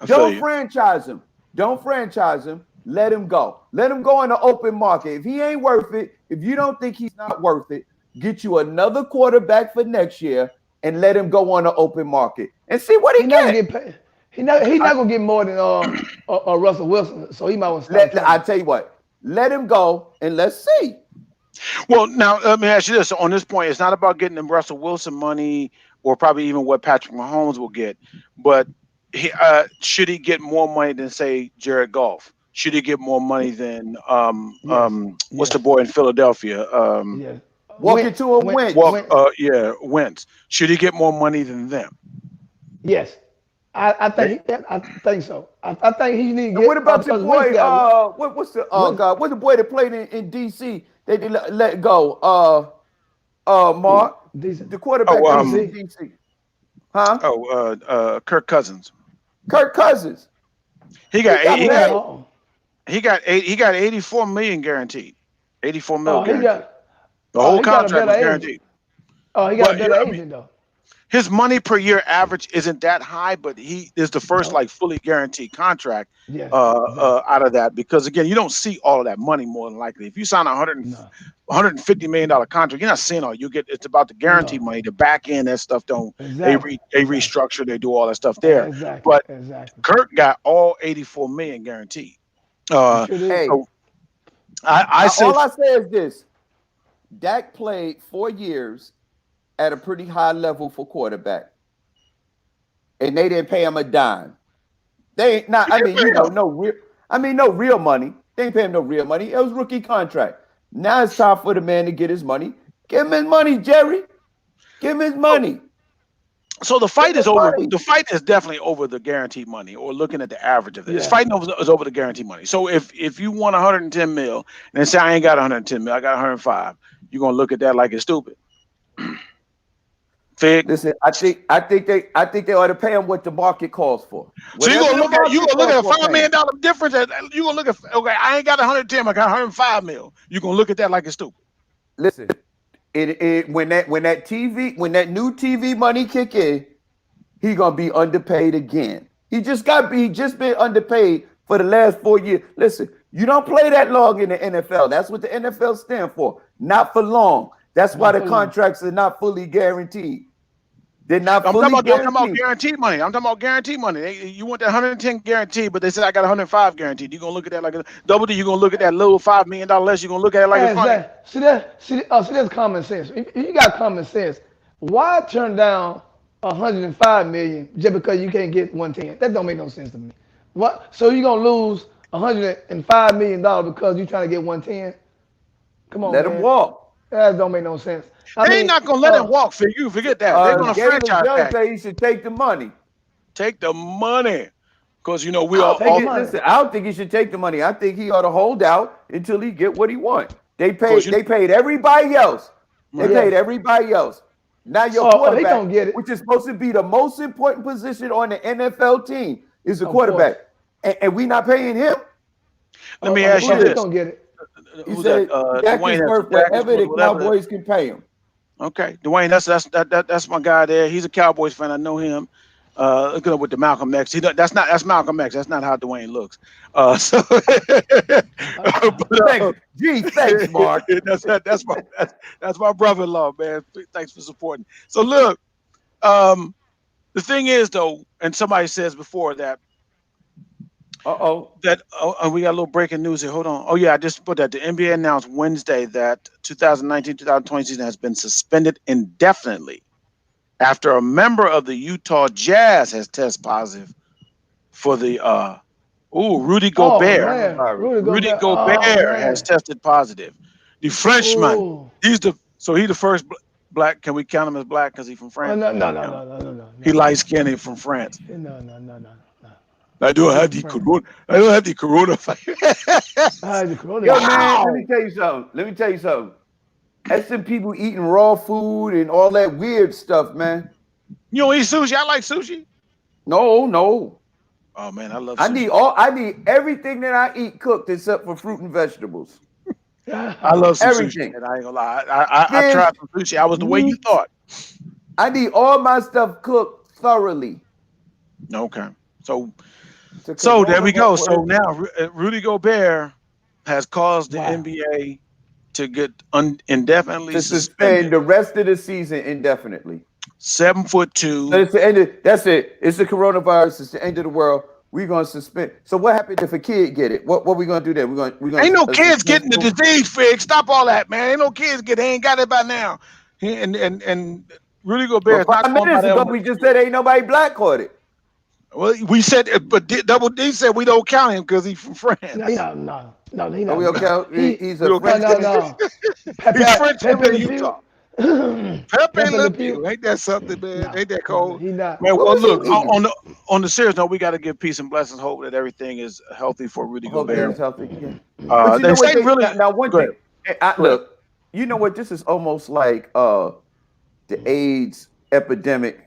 Don't franchise him. Don't franchise him. Let him go. Let him go in the open market. If he ain't worth it, if you don't think he's not worth it, get you another quarterback for next year and let him go on the open market and see what he gets. He's not gonna get more than Russell Wilson, so he might want to stop. I tell you what, let him go and let's see. Well, now let me ask you this: on this point, it's not about getting the Russell Wilson money or probably even what Patrick Mahomes will get, but should he get more money than say Jared Goff? Should he get more money than what's the boy in Philadelphia? Walking to a Wentz. Wentz. Should he get more money than them? Yes. I think so. I think he needs to get. What about the boy? What's the boy that played in DC? They did let go. Marc, the quarterback in DC. Huh? Kirk Cousins. Kirk Cousins. He got 84 million guaranteed. 84 million guaranteed. The whole contract was guaranteed. Oh, he got a better agent though. His money per year average isn't that high, but he is the first fully guaranteed contract out of that, because again, you don't see all of that money more than likely. If you sign a $150 million contract, you're not seeing all you get. It's about the guaranteed money. The back end, that stuff they restructure, they do all that stuff there. But Kirk got all 84 million guaranteed. I say all I say is this: Dak played 4 years at a pretty high level for quarterback. and they didn't pay him a dime. They ain't not. I mean, no real money. They ain't pay him no real money. It was rookie contract. Now it's time for the man to get his money. Give him his money, Jerry. Give him his money. So the fight is over. The fight is definitely over the guaranteed money, or looking at the average of it. This fighting is over the guaranteed money. So if you want 110 mil and say I ain't got 110 mil, I got 105, you're gonna look at that like it's stupid. Fig. Listen, I think they ought to pay him what the market calls for. So you're gonna look at a $5 million difference. You're gonna look at, okay, I ain't got 110, I got 105 mil. You're gonna look at that like it's stupid. Listen. When that new TV money kick in, he gonna be underpaid again. He just been underpaid for the last 4 years. Listen, you don't play that long in the NFL. That's what the NFL stand for. Not for long. That's why the contracts are not fully guaranteed. They're not fully guaranteed. I'm talking about guaranteed money. I'm talking about guaranteed money. You want that 110 guaranteed, but they said I got 105 guaranteed. You're gonna look at that like a double D. You're gonna look at that little $5 million less. You're gonna look at it like it's funny. See, that's common sense. If you got common sense, why turn down 105 million just because you can't get 110? That don't make no sense to me. What? So you're gonna lose $105 million because you're trying to get 110? Come on, let him walk. That don't make no sense. They ain't not gonna let him walk. You forget that. They're gonna franchise tag. Say he should take the money. Take the money, because we all. Listen, I don't think he should take the money. I think he ought to hold out until he get what he wants. They paid everybody else. They paid everybody else. Now your quarterback, which is supposed to be the most important position on the NFL team, is the quarterback, and we not paying him. Let me ask you this. Gonna get it. He said Dak is worth whatever the Cowboys can pay him. Okay, Dwayne, that's my guy there. He's a Cowboys fan. I know him. Looking up with the Malcolm X. That's Malcolm X. That's not how Dwayne looks. Thanks, Marc. That's my brother-in-law, man. Thanks for supporting. So look, the thing is though, and somebody says before that. We got a little breaking news here. Hold on. Oh yeah, I just put that. The NBA announced Wednesday that 2019-2020 season has been suspended indefinitely after a member of the Utah Jazz has tested positive for the Rudy Gobert. Rudy Gobert has tested positive. The Frenchman. He's the first black. Can we count him as black because he's from France? No. He light skinned from France. No. I don't have the corona. I don't have the coronavirus. Yo, man, let me tell you something. That's some people eating raw food and all that weird stuff, man. You don't eat sushi? I like sushi. No. Oh man, I love sushi. I need everything that I eat cooked except for fruit and vegetables. I love some sushi. And I ain't gonna lie. I tried some sushi. I was the way you thought. I need all my stuff cooked thoroughly. Okay. So there we go. So now Rudy Gobert has caused the NBA to get indefinitely suspend the rest of the season indefinitely. 7'2". So it's the end. That's it. It's the coronavirus. It's the end of the world. We're gonna suspend. So what happened if a kid get it? What we gonna do then? We're gonna. Ain't no kids getting the disease, Fig. Stop all that, man. Ain't no kids get. They ain't got it by now. And Rudy Gobert. 5 minutes ago, we just said ain't nobody black caught it. Well, we said, but Double D said we don't count him because he's from France. No, he not. We don't count. He's a French. No. He's French in Utah. Pepe Le Pew. Ain't that something, man? Ain't that cold? He not. Man, well, look, on the serious note, we got to give peace and blessings, hope that everything is healthy for Rudy Gobert. They say really. Now, one thing. Look, you know what? This is almost like the AIDS epidemic.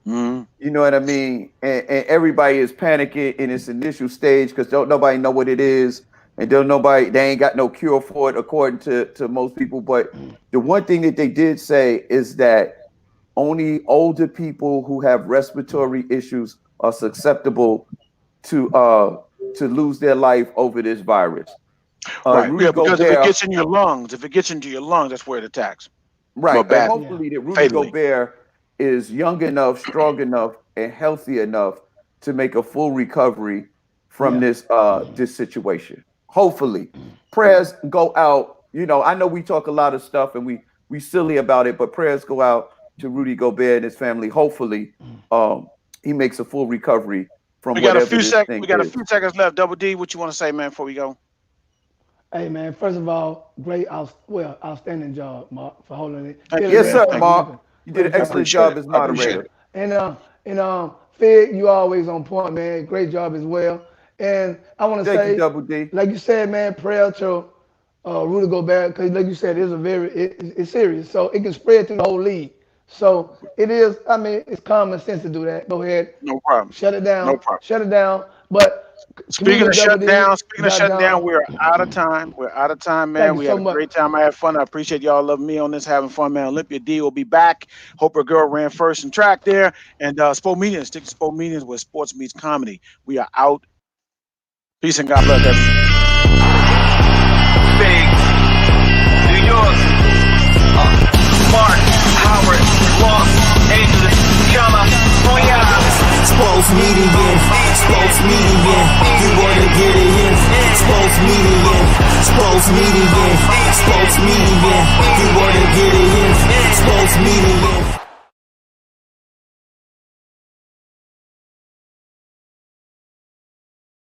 Mm-hmm. You know what I mean? And everybody is panicking in its initial stage because nobody know what it is, and they ain't got no cure for it according to most people. But the one thing that they did say is that only older people who have respiratory issues are susceptible to lose their life over this virus. Right, because if it gets in your lungs, that's where it attacks. Right, and hopefully that Rudy Gobert is young enough, strong enough, and healthy enough to make a full recovery from this situation. Hopefully, prayers go out. You know, I know we talk a lot of stuff and we silly about it, but prayers go out to Rudy Gobert and his family. Hopefully, he makes a full recovery from We got whatever a few this seconds. thing We got a is. few seconds left. Double D, what you want to say, man, before we go? Hey, man, first of all, outstanding job, Marc, for holding it. Yes, sir, Marc. You did an excellent job as moderator. And Fig, you always on point, man. Great job as well. And I want to say, Double D. like you said, man, prayer to Rudy Gobert, because like you said, it's serious. So it can spread through the whole league. So it is, I mean, it's common sense to do that. Go ahead. No problem. Shut it down. No problem. Shut it down. But Speaking of shutting down, we're out of time. We're out of time, man. We had a great time. I had fun. I appreciate y'all loving me on this, having fun, man. Olympia D will be back. Hope her girl ran first in track there. And Spomedians, stick to Spomedians where sports meets comedy. We are out. Peace and God bless everyone. New York, Marc, Howard, Los Angeles, California. Sports media, sports media.